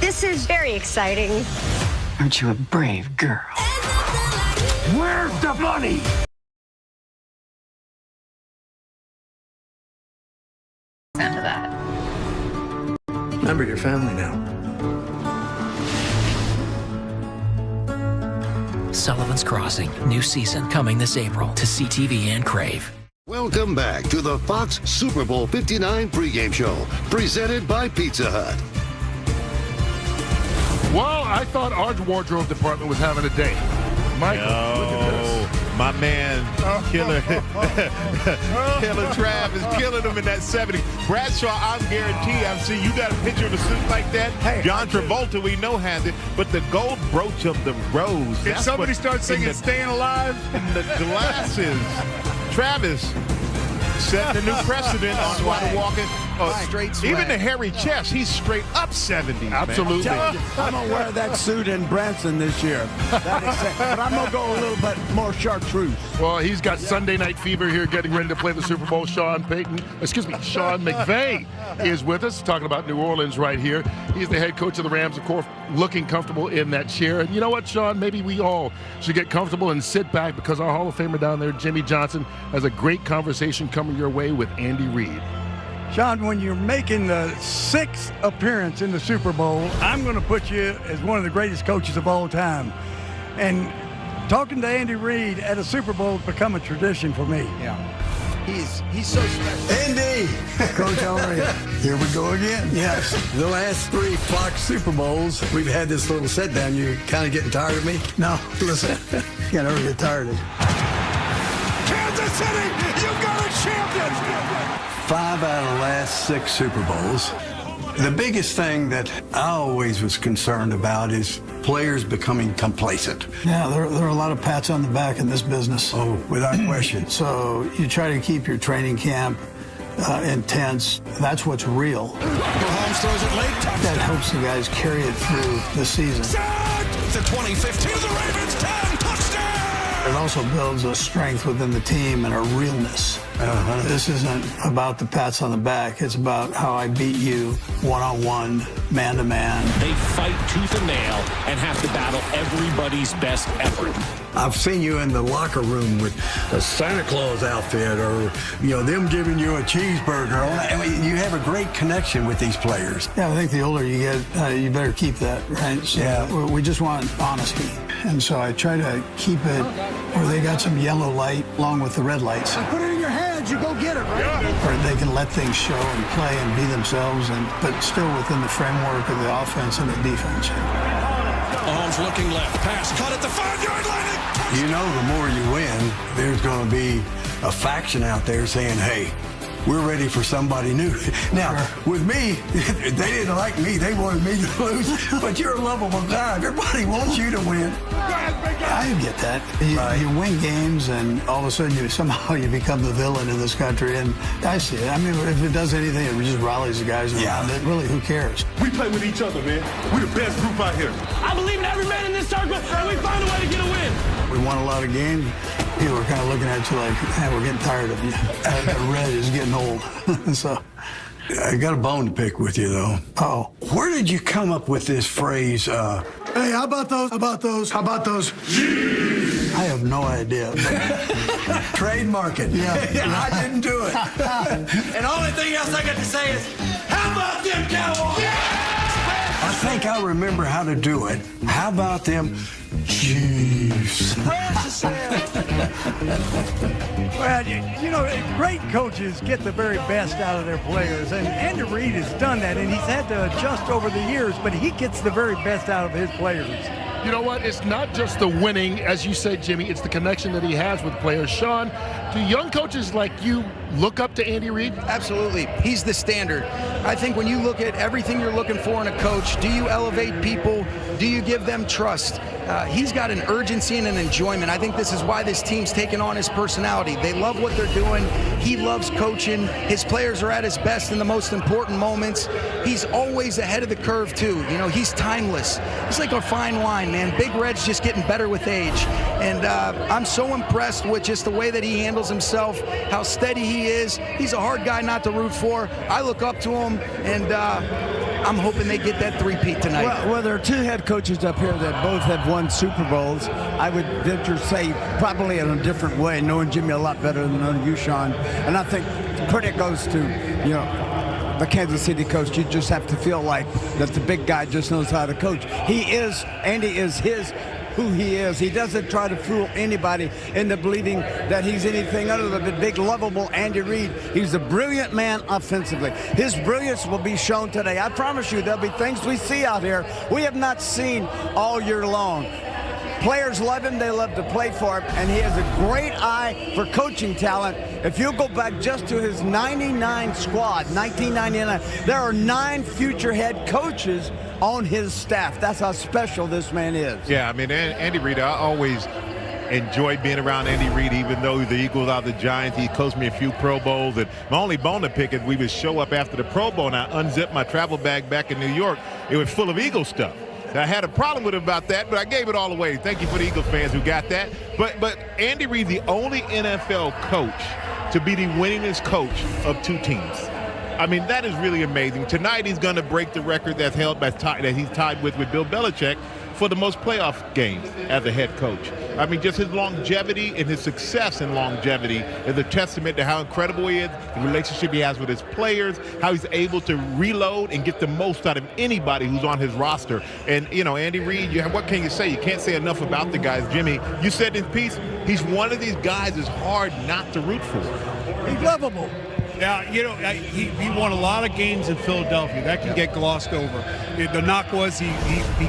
This is very exciting. Aren't you a brave girl? Where's the money? Sound of that. Remember your family now. Sullivan's Crossing, new season coming this April to CTV and Crave. Welcome back to the Fox Super Bowl 59 pregame show, presented by Pizza Hut. Well, I thought our wardrobe department was having a day. Michael, look at this. My man, Killer Trav is killing him in that 70. Bradshaw, I'm guaranteed. I've seen you got a picture of a suit like that. Hey, John Travolta, we know has it, but the gold brooch of the rose. If somebody starts singing "Staying Alive" and the glasses, Travis setting a new precedent on why to walk in. Straight swag. Even the hairy chest, he's straight up 70. Absolutely. I'm going to wear that suit in Branson this year. But I'm going to go a little bit more chartreuse. Well, he's got Sunday Night Fever here, getting ready to play the Super Bowl. Sean McVay is with us, talking about New Orleans right here. He's the head coach of the Rams, of course, looking comfortable in that chair. And you know what, Sean? Maybe we all should get comfortable and sit back, because our Hall of Famer down there, Jimmy Johnson, has a great conversation coming your way with Andy Reid. Sean, when you're making the 6th appearance in the Super Bowl, I'm going to put you as one of the greatest coaches of all time. And talking to Andy Reid at a Super Bowl has become a tradition for me. Yeah. He's so special. Andy! Coach, how are you? Here we go again. Yes, the last 3 Fox Super Bowls, we've had this little sit down. You kind of getting tired of me? No, listen, you never get tired of it. Kansas City, you've got a champion! 5 out of the last 6 Super Bowls. The biggest thing that I always was concerned about is players becoming complacent. Yeah, there are a lot of pats on the back in this business. Oh, without question. So you try to keep your training camp intense. That's what's real. Mahomes throws it late. That helps the guys carry it through the season. The 2015 to the Ravens, 10, touchdown! It also builds a strength within the team and a realness. This isn't about the pats on the back. It's about how I beat you one-on-one, man-to-man. They fight tooth and nail and have to battle everybody's best effort. I've seen you in the locker room with a Santa Claus outfit or, them giving you a cheeseburger. I mean, you have a great connection with these players. Yeah, I think the older you get, you better keep that, right? So we just want honesty. And so I try to keep it where they got some yellow light along with the red lights. Put it in your hands, you go get it, right? Where they can let things show and play and be themselves, but still within the framework of the offense and the defense. Mahomes looking left, pass, caught at the 5-yard line. The more you win, there's going to be a faction out there saying, hey, we're ready for somebody new. Now, with me, they didn't like me. They wanted me to lose. But you're a lovable guy. Everybody wants you to win. I get that. You win games, and all of a sudden, somehow you become the villain in this country. And I see it. I mean, if it does anything, it just rallies the guys around it. Really, who cares? We play with each other, man. We're the best group out here. I believe in every man in this circle, and we find a way to get a win. We won a lot of games. People are kind of looking at you like, hey, we're getting tired of you. The red is getting old. So I got a bone to pick with you, though. Oh. Where did you come up with this phrase, hey, how about those? How about those? How about those? I have no idea. Trademark it. Yeah. I didn't do it. And the only thing else I got to say is, how about them Cowboys? I think I remember how to do it. How about them Chiefs? Well, great coaches get the very best out of their players, and Andy Reid has done that, and he's had to adjust over the years, but he gets the very best out of his players. You know what? It's not just the winning, as you said, Jimmy. It's the connection that he has with players. Sean, do young coaches like you look up to Andy Reid? Absolutely. He's the standard. I think when you look at everything you're looking for in a coach, do you elevate people? Do you give them trust? He's got an urgency and an enjoyment. I think this is why this team's taken on his personality. They love what they're doing. He loves coaching. His players are at his best in the most important moments. He's always ahead of the curve, too. He's timeless. He's like a fine wine, man. Big Red's just getting better with age. And I'm so impressed with just the way that he handles himself, how steady he is. He's a hard guy not to root for. I look up to him, and I'm hoping they get that three-peat tonight. Well, there are two head coaches up here that both have won Super Bowls. I would venture to say probably in a different way, knowing Jimmy a lot better than knowing you, Sean. And I think credit goes to, the Kansas City coach. You just have to feel like that the big guy just knows how to coach. Andy is who he is. He doesn't try to fool anybody into believing that he's anything other than the big, lovable Andy Reid. He's a brilliant man offensively. His brilliance will be shown today. I promise you there'll be things we see out here we have not seen all year long. Players love him. They love to play for him. And he has a great eye for coaching talent. If you go back just to his 99 squad, 1999, there are 9 future head coaches on his staff. That's how special this man is. Yeah, I mean, Andy Reid, I always enjoyed being around Andy Reid, even though the Eagles are the Giants. He coached me a few Pro Bowls. And my only bone to pick is we would show up after the Pro Bowl, and I unzipped my travel bag back in New York. It was full of Eagle stuff. I had a problem with him about that, but I gave it all away. Thank you for the Eagles fans who got that. But Andy Reid's the only NFL coach to be the winningest coach of 2 teams. I mean, that is really amazing. Tonight he's going to break the record that's held by that he's tied with Bill Belichick for the most playoff games as a head coach. I mean, just his longevity and his success in longevity is a testament to how incredible he is, the relationship he has with his players, how he's able to reload and get the most out of anybody who's on his roster. And, Andy Reid, what can you say? You can't say enough about the guys. Jimmy, you said in peace, he's one of these guys that's hard not to root for. He's lovable. Yeah, he won a lot of games in Philadelphia. That can get glossed over. The knock was he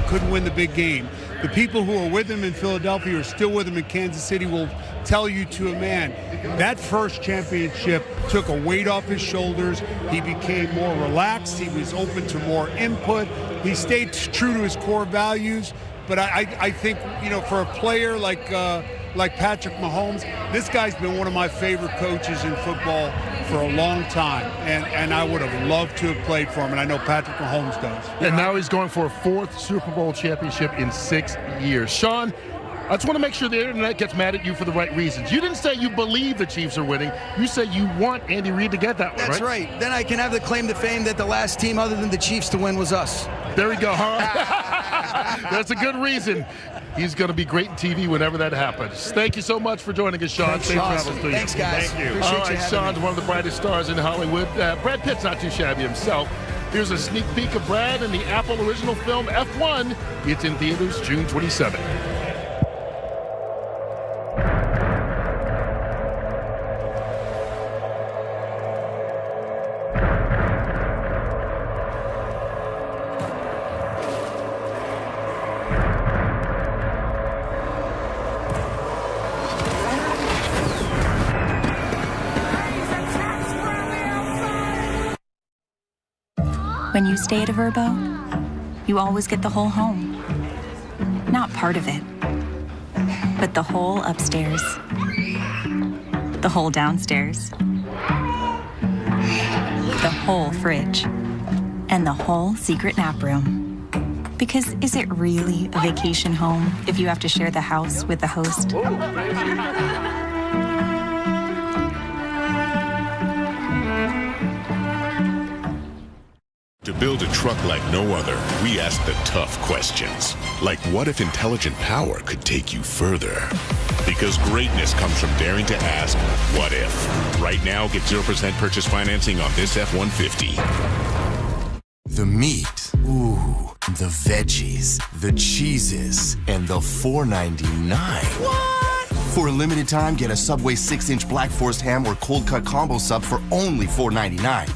couldn't win the big game. The people who are with him in Philadelphia, are still with him in Kansas City, will tell you to a man, that first championship took a weight off his shoulders. He became more relaxed. He was open to more input. He stayed true to his core values. But I think, for a player like Patrick Mahomes, this guy's been one of my favorite coaches in football for a long time, and I would have loved to have played for him, and I know Patrick Mahomes does. And now he's going for a 4th Super Bowl championship in 6 years. Sean, I just want to make sure the internet gets mad at you for the right reasons. You didn't say you believe the Chiefs are winning. You say you want Andy Reid to get that one, That's right? Then I can have the claim to fame that the last team other than the Chiefs to win was us. There we go. That's a good reason. He's going to be great in TV whenever that happens. Thank you so much for joining us, Sean. Safe travels to you. Thanks, guys. Thank you. Appreciate All right, Sean's one of the brightest stars in Hollywood. Brad Pitt's not too shabby himself. Here's a sneak peek of Brad in the Apple original film F1. It's in theaters June 27th. When you stay at a Vrbo, you always get the whole home. Not part of it, but the whole upstairs, the whole downstairs, the whole fridge, and the whole secret nap room. Because is it really a vacation home if you have to share the house with the host? To build a truck like no other, we ask the tough questions. Like, what if intelligent power could take you further? Because greatness comes from daring to ask, what if? Right now, get 0% purchase financing on this F-150. The meat, ooh, the veggies, the cheeses, and the $4.99. What? For a limited time, get a Subway 6-inch Black Forest ham or cold cut combo sub for only $4.99.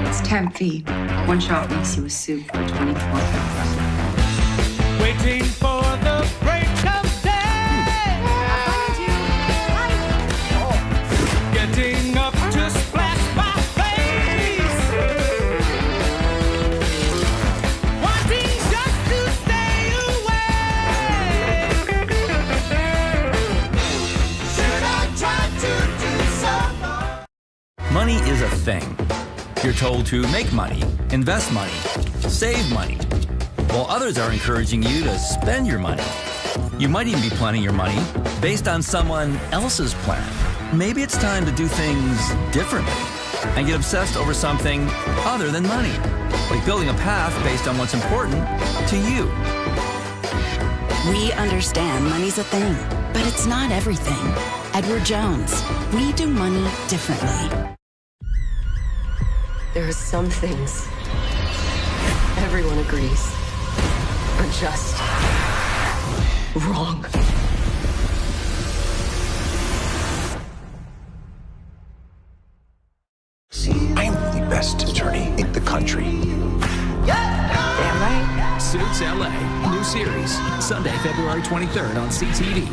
It's temp feed. One shot makes you a soup for 24 hours. Waiting for the break of day. Getting up to splash my face. Wanting just to stay away. Should I try to do some more? Money is a thing. You're told to make money, invest money, save money, while others are encouraging you to spend your money. You might even be planning your money based on someone else's plan. Maybe it's time to do things differently and get obsessed over something other than money, like building a path based on what's important to you. We understand money's a thing, but it's not everything. Edward Jones, we do money differently. There are some things everyone agrees are just wrong. I'm the best attorney in the country. Damn right. Suits LA. New series. Sunday, February 23rd on CTV.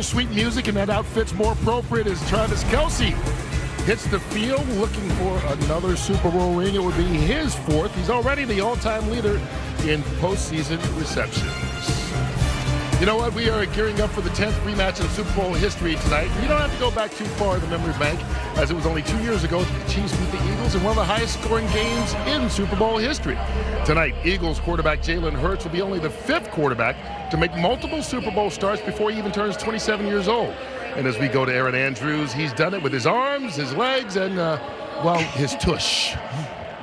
Sweet music, and that outfit's more appropriate as Travis Kelce hits the field looking for another Super Bowl ring. It would be his fourth. He's already the all-time leader in postseason receptions. You know what? We are gearing up for the 10th rematch in Super Bowl history tonight. You don't have to go back too far in the memory bank, as it was only 2 years ago that the Chiefs beat the Eagles in one of the highest-scoring games in Super Bowl history. Tonight, Eagles quarterback Jalen Hurts will be only the 5th quarterback to make multiple Super Bowl starts before he even turns 27 years old. And as we go to Aaron Andrews, he's done it with his arms, his legs, and, well, his tush.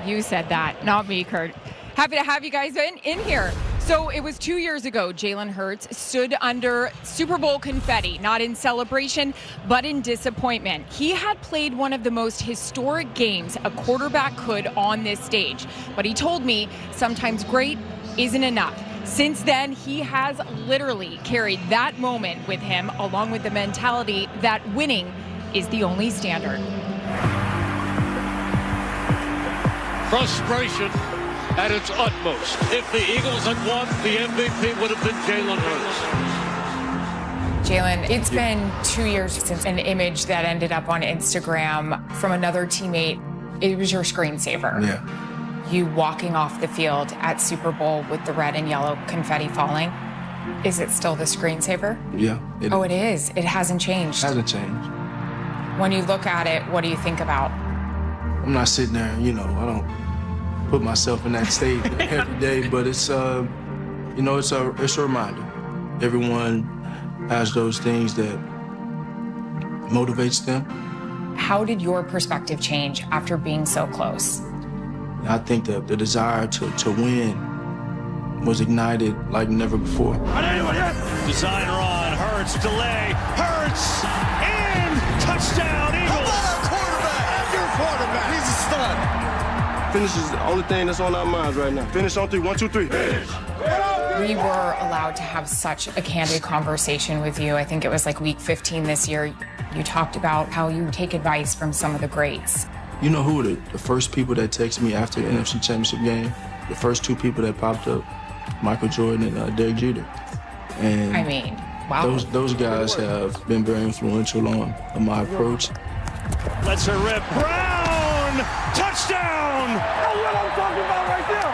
You said that, not me, Kurt. Happy to have you guys in here. So it was 2 years ago, Jalen Hurts stood under Super Bowl confetti, not in celebration, but in disappointment. He had played one of the most historic games a quarterback could on this stage. But he told me sometimes great isn't enough. Since then, he has literally carried that moment with him, along with the mentality that winning is the only standard. Frustration at its utmost. If the Eagles had won, the MVP would have been Jalen Hurts. Jalen, it's been 2 years since an image that ended up on Instagram from another teammate. It was your screensaver. Yeah. You walking off the field at Super Bowl with the red and yellow confetti falling. Is it still the screensaver? Yeah. It is. It hasn't changed. Hasn't changed. When you look at it, what do you think about? I'm not sitting there, I don't put myself in that state every day, but it's it's a reminder. Everyone has those things that motivates them. How did your perspective change after being so close? I think that the desire to win was ignited like never before. Design run, Hurts, delay, Hurts, and touchdown, Eagles. How about our quarterback? Your quarterback. He's a stud. Finish is the only thing that's on our minds right now. Finish on 3, 1, 2, 3. Finish. We were allowed to have such a candid conversation with you. I think it was like week 15 this year. You talked about how you take advice from some of the greats. You know who were the first people that texted me after the NFC Championship game? The first 2 people that popped up, Michael Jordan and Derek Jeter. And wow. Those guys have been very influential on my approach. Let's her rip. Brown! Touchdown! That's what I'm talking about right there.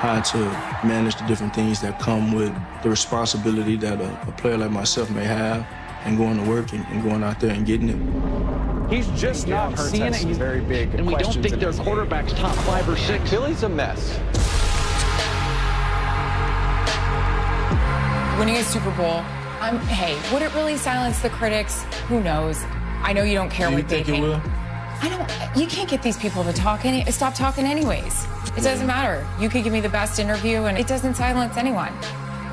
How to manage the different things that come with the responsibility that a player like myself may have, and going to work and going out there and getting it. He's just not seeing it. He's very big. And we don't think their quarterback's top 5 or 6. Philly's a mess. Winning a Super Bowl, hey, would it really silence the critics? Who knows? I know you don't care what they think. You think it will? You can't get these people to talk. Stop talking anyways. It doesn't matter. You could give me the best interview and it doesn't silence anyone.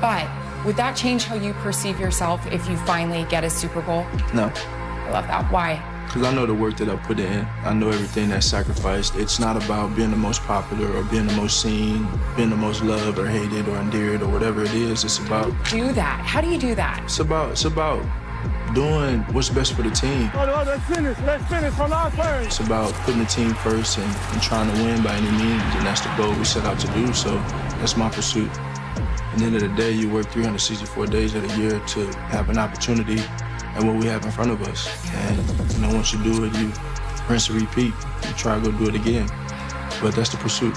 But would that change how you perceive yourself if you finally get a Super Bowl? No. I love that. Why? Because I know the work that I put in. I know everything that's sacrificed. It's not about being the most popular or being the most seen, being the most loved or hated or endeared or whatever it is. It's about... Do that. How do you do that? It's about doing what's best for the team. Let's finish. Let's finish on our turn. It's about putting the team first and trying to win by any means, and that's the goal we set out to do, so that's my pursuit. At the end of the day, you work 364 days of the year to have an opportunity at what we have in front of us. And once you do it, you rinse and repeat. You try to go do it again. But that's the pursuit.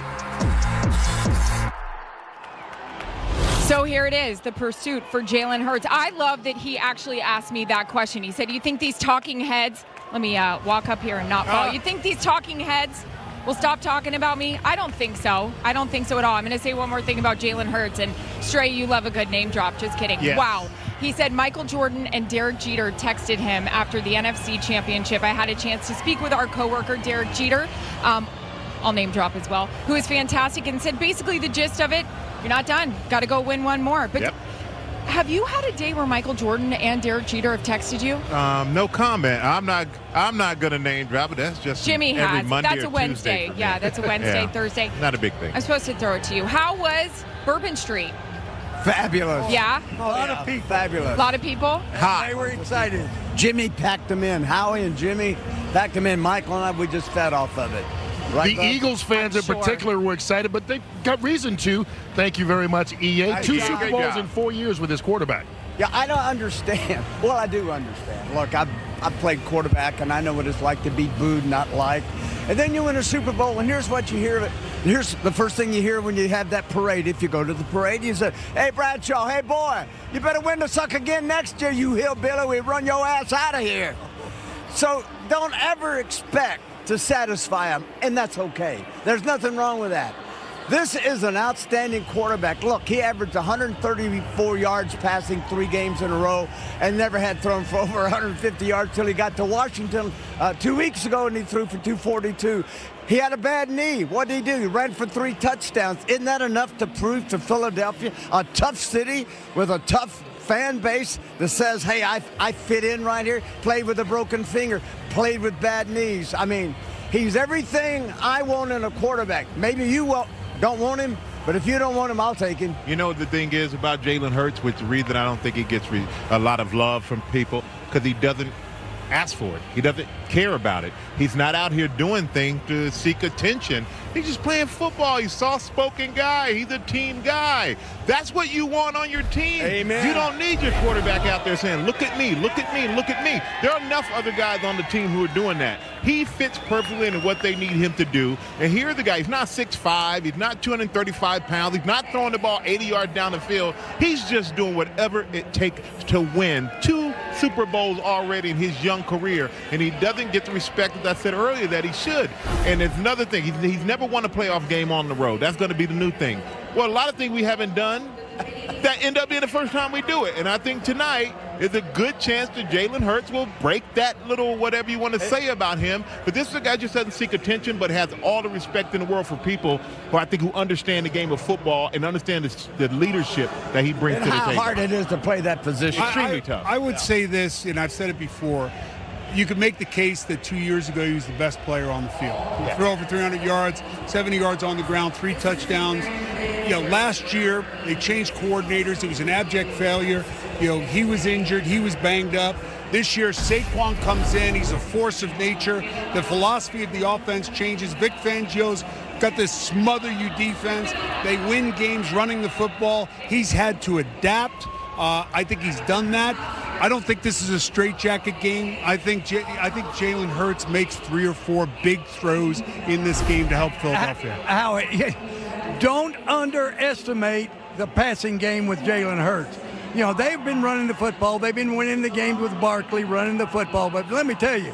So here it is, the pursuit for Jalen Hurts. I love that he actually asked me that question. He said, you think these talking heads, let me walk up here and not fall. You think these talking heads will stop talking about me? I don't think so. I don't think so at all. I'm going to say one more thing about Jalen Hurts. And Stray, you love a good name drop. Just kidding. Yes. Wow. He said Michael Jordan and Derek Jeter texted him after the NFC Championship. I had a chance to speak with our coworker, Derek Jeter. I'll name drop as well, who is fantastic, and said basically the gist of it, you're not done. Got to go win one more. But have you had a day where Michael Jordan and Derek Jeter have texted you? No comment. I'm not going to name drop it. That's just Jimmy every has. Monday That's or a Wednesday. Tuesday. Yeah, that's a Wednesday, Thursday. Not a big thing. I'm supposed to throw it to you. How was Bourbon Street? Fabulous. Yeah? A lot of people. Fabulous. A lot of people? They were excited. Jimmy packed them in. Howie and Jimmy packed them in. Michael and I, we just fed off of it. Right, the Eagles fans in particular were excited, but they got reason to. Thank you very much, EA. 2 Super Bowls in 4 years with this quarterback. Yeah, I don't understand. Well, I do understand. Look, I've played quarterback, and I know what it's like to be booed, not liked. And then you win a Super Bowl, and here's what you hear. Here's the first thing you hear when you have that parade. If you go to the parade, you say, hey, Bradshaw, hey, boy, you better win the suck again next year, you hillbilly. We run your ass out of here. So don't ever expect to satisfy them, and that's okay. There's nothing wrong with that. This is an outstanding quarterback. Look, he averaged 134 yards passing 3 games in a row and never had thrown for over 150 yards till he got to Washington 2 weeks ago, and he threw for 242. He had a bad knee. What did he do? He ran for 3 touchdowns. Isn't that enough to prove to Philadelphia, a tough city with a tough fan base that says, hey, I fit in right here, played with a broken finger, played with bad knees. I mean, he's everything I want in a quarterback. Maybe you don't want him, but if you don't want him, I'll take him. You know what the thing is about Jalen Hurts, which the reason I don't think he gets a lot of love from people, because he doesn't ask for it. He doesn't care about it. He's not out here doing things to seek attention. He's just playing football. He's a soft-spoken guy. He's a team guy. That's what you want on your team. Amen. You don't need your quarterback out there saying, look at me, look at me, look at me. There are enough other guys on the team who are doing that. He fits perfectly into what they need him to do. And here's the guy. He's not 6'5". He's not 235 pounds. He's not throwing the ball 80 yards down the field. He's just doing whatever it takes to win 2 Super Bowls already in his young career. And he doesn't get the respect, as I said earlier, that he should. And there's another thing. He's never won a playoff game on the road. That's going to be the new thing. Well, a lot of things we haven't done that end up being the first time we do it. And I think tonight is a good chance that Jalen Hurts will break that little whatever you want to say about him. But this is a guy just doesn't seek attention, but has all the respect in the world for people who I think who understand the game of football and understand the leadership that he brings to the table. How hard it is to play that position. Extremely tough. I would say this, and I've said it before. You could make the case that 2 years ago he was the best player on the field. He threw over 300 yards, 70 yards on the ground, 3 touchdowns. Last year they changed coordinators. It was an abject failure. He was injured. He was banged up. This year Saquon comes in. He's a force of nature. The philosophy of the offense changes. Vic Fangio's got this smother you defense. They win games running the football. He's had to adapt. I think he's done that. I don't think this is a straitjacket game. I think Jalen Hurts makes 3 or 4 big throws in this game to help Philadelphia. Howie, don't underestimate the passing game with Jalen Hurts. They've been running the football. They've been winning the games with Barkley running the football. But let me tell you,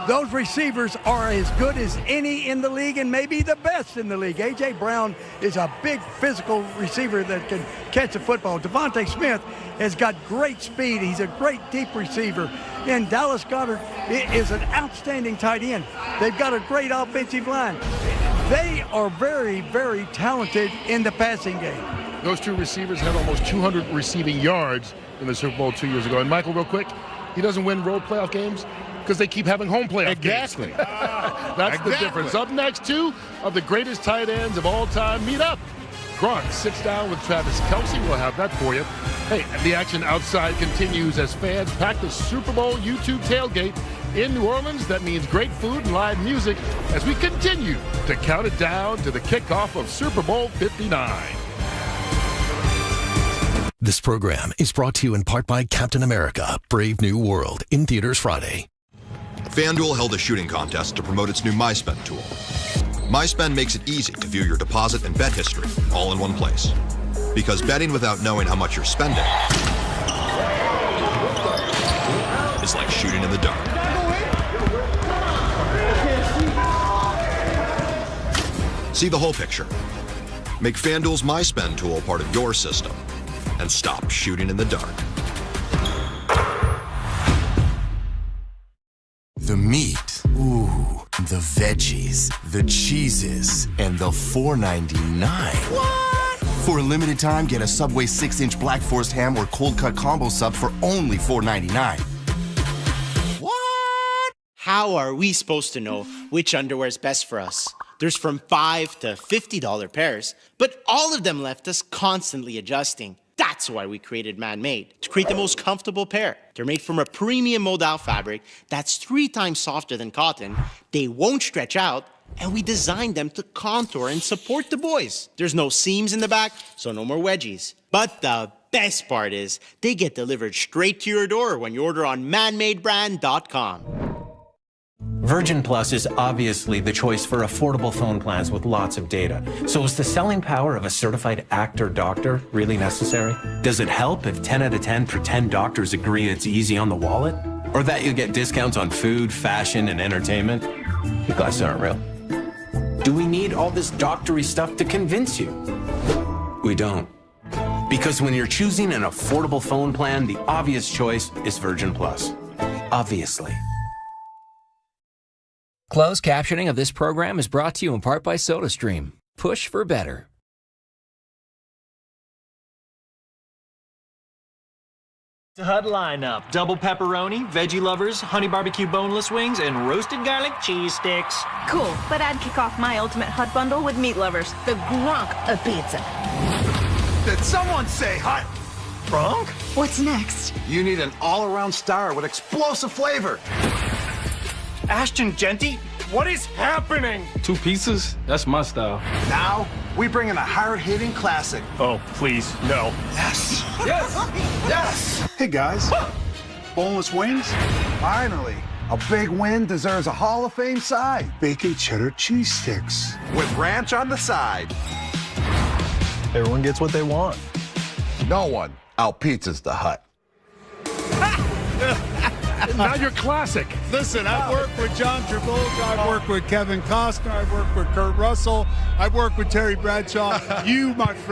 those receivers are as good as any in the league and maybe the best in the league. A.J. Brown is a big physical receiver that can catch a football. Devontae Smith has got great speed. He's a great deep receiver. And Dallas Goedert is an outstanding tight end. They've got a great offensive line. They are very, very talented in the passing game. Those 2 receivers had almost 200 receiving yards in the Super Bowl 2 years ago. And Michael, real quick, he doesn't win road playoff games because they keep having home playoff games. That's the difference. Up next, 2 of the greatest tight ends of all time meet up. Gronk sits down with Travis Kelce. We'll have that for you. Hey, the action outside continues as fans pack the Super Bowl YouTube tailgate in New Orleans. That means great food and live music as we continue to count it down to the kickoff of Super Bowl 59. This program is brought to you in part by Captain America, Brave New World, in theaters Friday. FanDuel held a shooting contest to promote its new MySpend tool. MySpend makes it easy to view your deposit and bet history all in one place. Because betting without knowing how much you're spending is like shooting in the dark. See the whole picture. Make FanDuel's MySpend tool part of your system and stop shooting in the dark. The meat, ooh, the veggies, the cheeses, and the $4.99. What? For a limited time, get a Subway 6-inch Black Forest ham or cold cut combo sub for only $4.99. What? How are we supposed to know which underwear is best for us? There's from $5 to $50 pairs, but all of them left us constantly adjusting. That's why we created Man-Made, to create the most comfortable pair. They're made from a premium modal fabric that's 3 times softer than cotton. They won't stretch out, and we designed them to contour and support the boys. There's no seams in the back, so no more wedgies. But the best part is, they get delivered straight to your door when you order on manmadebrand.com. Virgin Plus is obviously the choice for affordable phone plans with lots of data. So is the selling power of a certified actor doctor really necessary? Does it help if 10 out of 10 pretend doctors agree it's easy on the wallet? Or that you get discounts on food, fashion, and entertainment? You guys aren't real. Do we need all this doctory stuff to convince you? We don't. Because when you're choosing an affordable phone plan, the obvious choice is Virgin Plus. Obviously. Closed captioning of this program is brought to you in part by SodaStream. Push for better. The HUD lineup: double pepperoni, veggie lovers, honey barbecue boneless wings, and roasted garlic cheese sticks. Cool, but I'd kick off my ultimate HUD bundle with meat lovers, the Gronk of pizza. Did someone say hot? Gronk? What's next? You need an all-around star with explosive flavor. Ashton Genty, What is happening? 2 pieces? That's my style. Now, we bring in a hard-hitting classic. Oh, please, no. Yes! Yes! Yes! Hey, guys. Boneless wings? Finally. A big win deserves a Hall of Fame side. Bacon cheddar cheese sticks. With ranch on the side. Everyone gets what they want. No one out-pizzas the Hut. Now you're classic. Listen, I've worked with John Travolta. I've worked with Kevin Costner. I've worked with Kurt Russell. I've worked with Terry Bradshaw. You, my friend.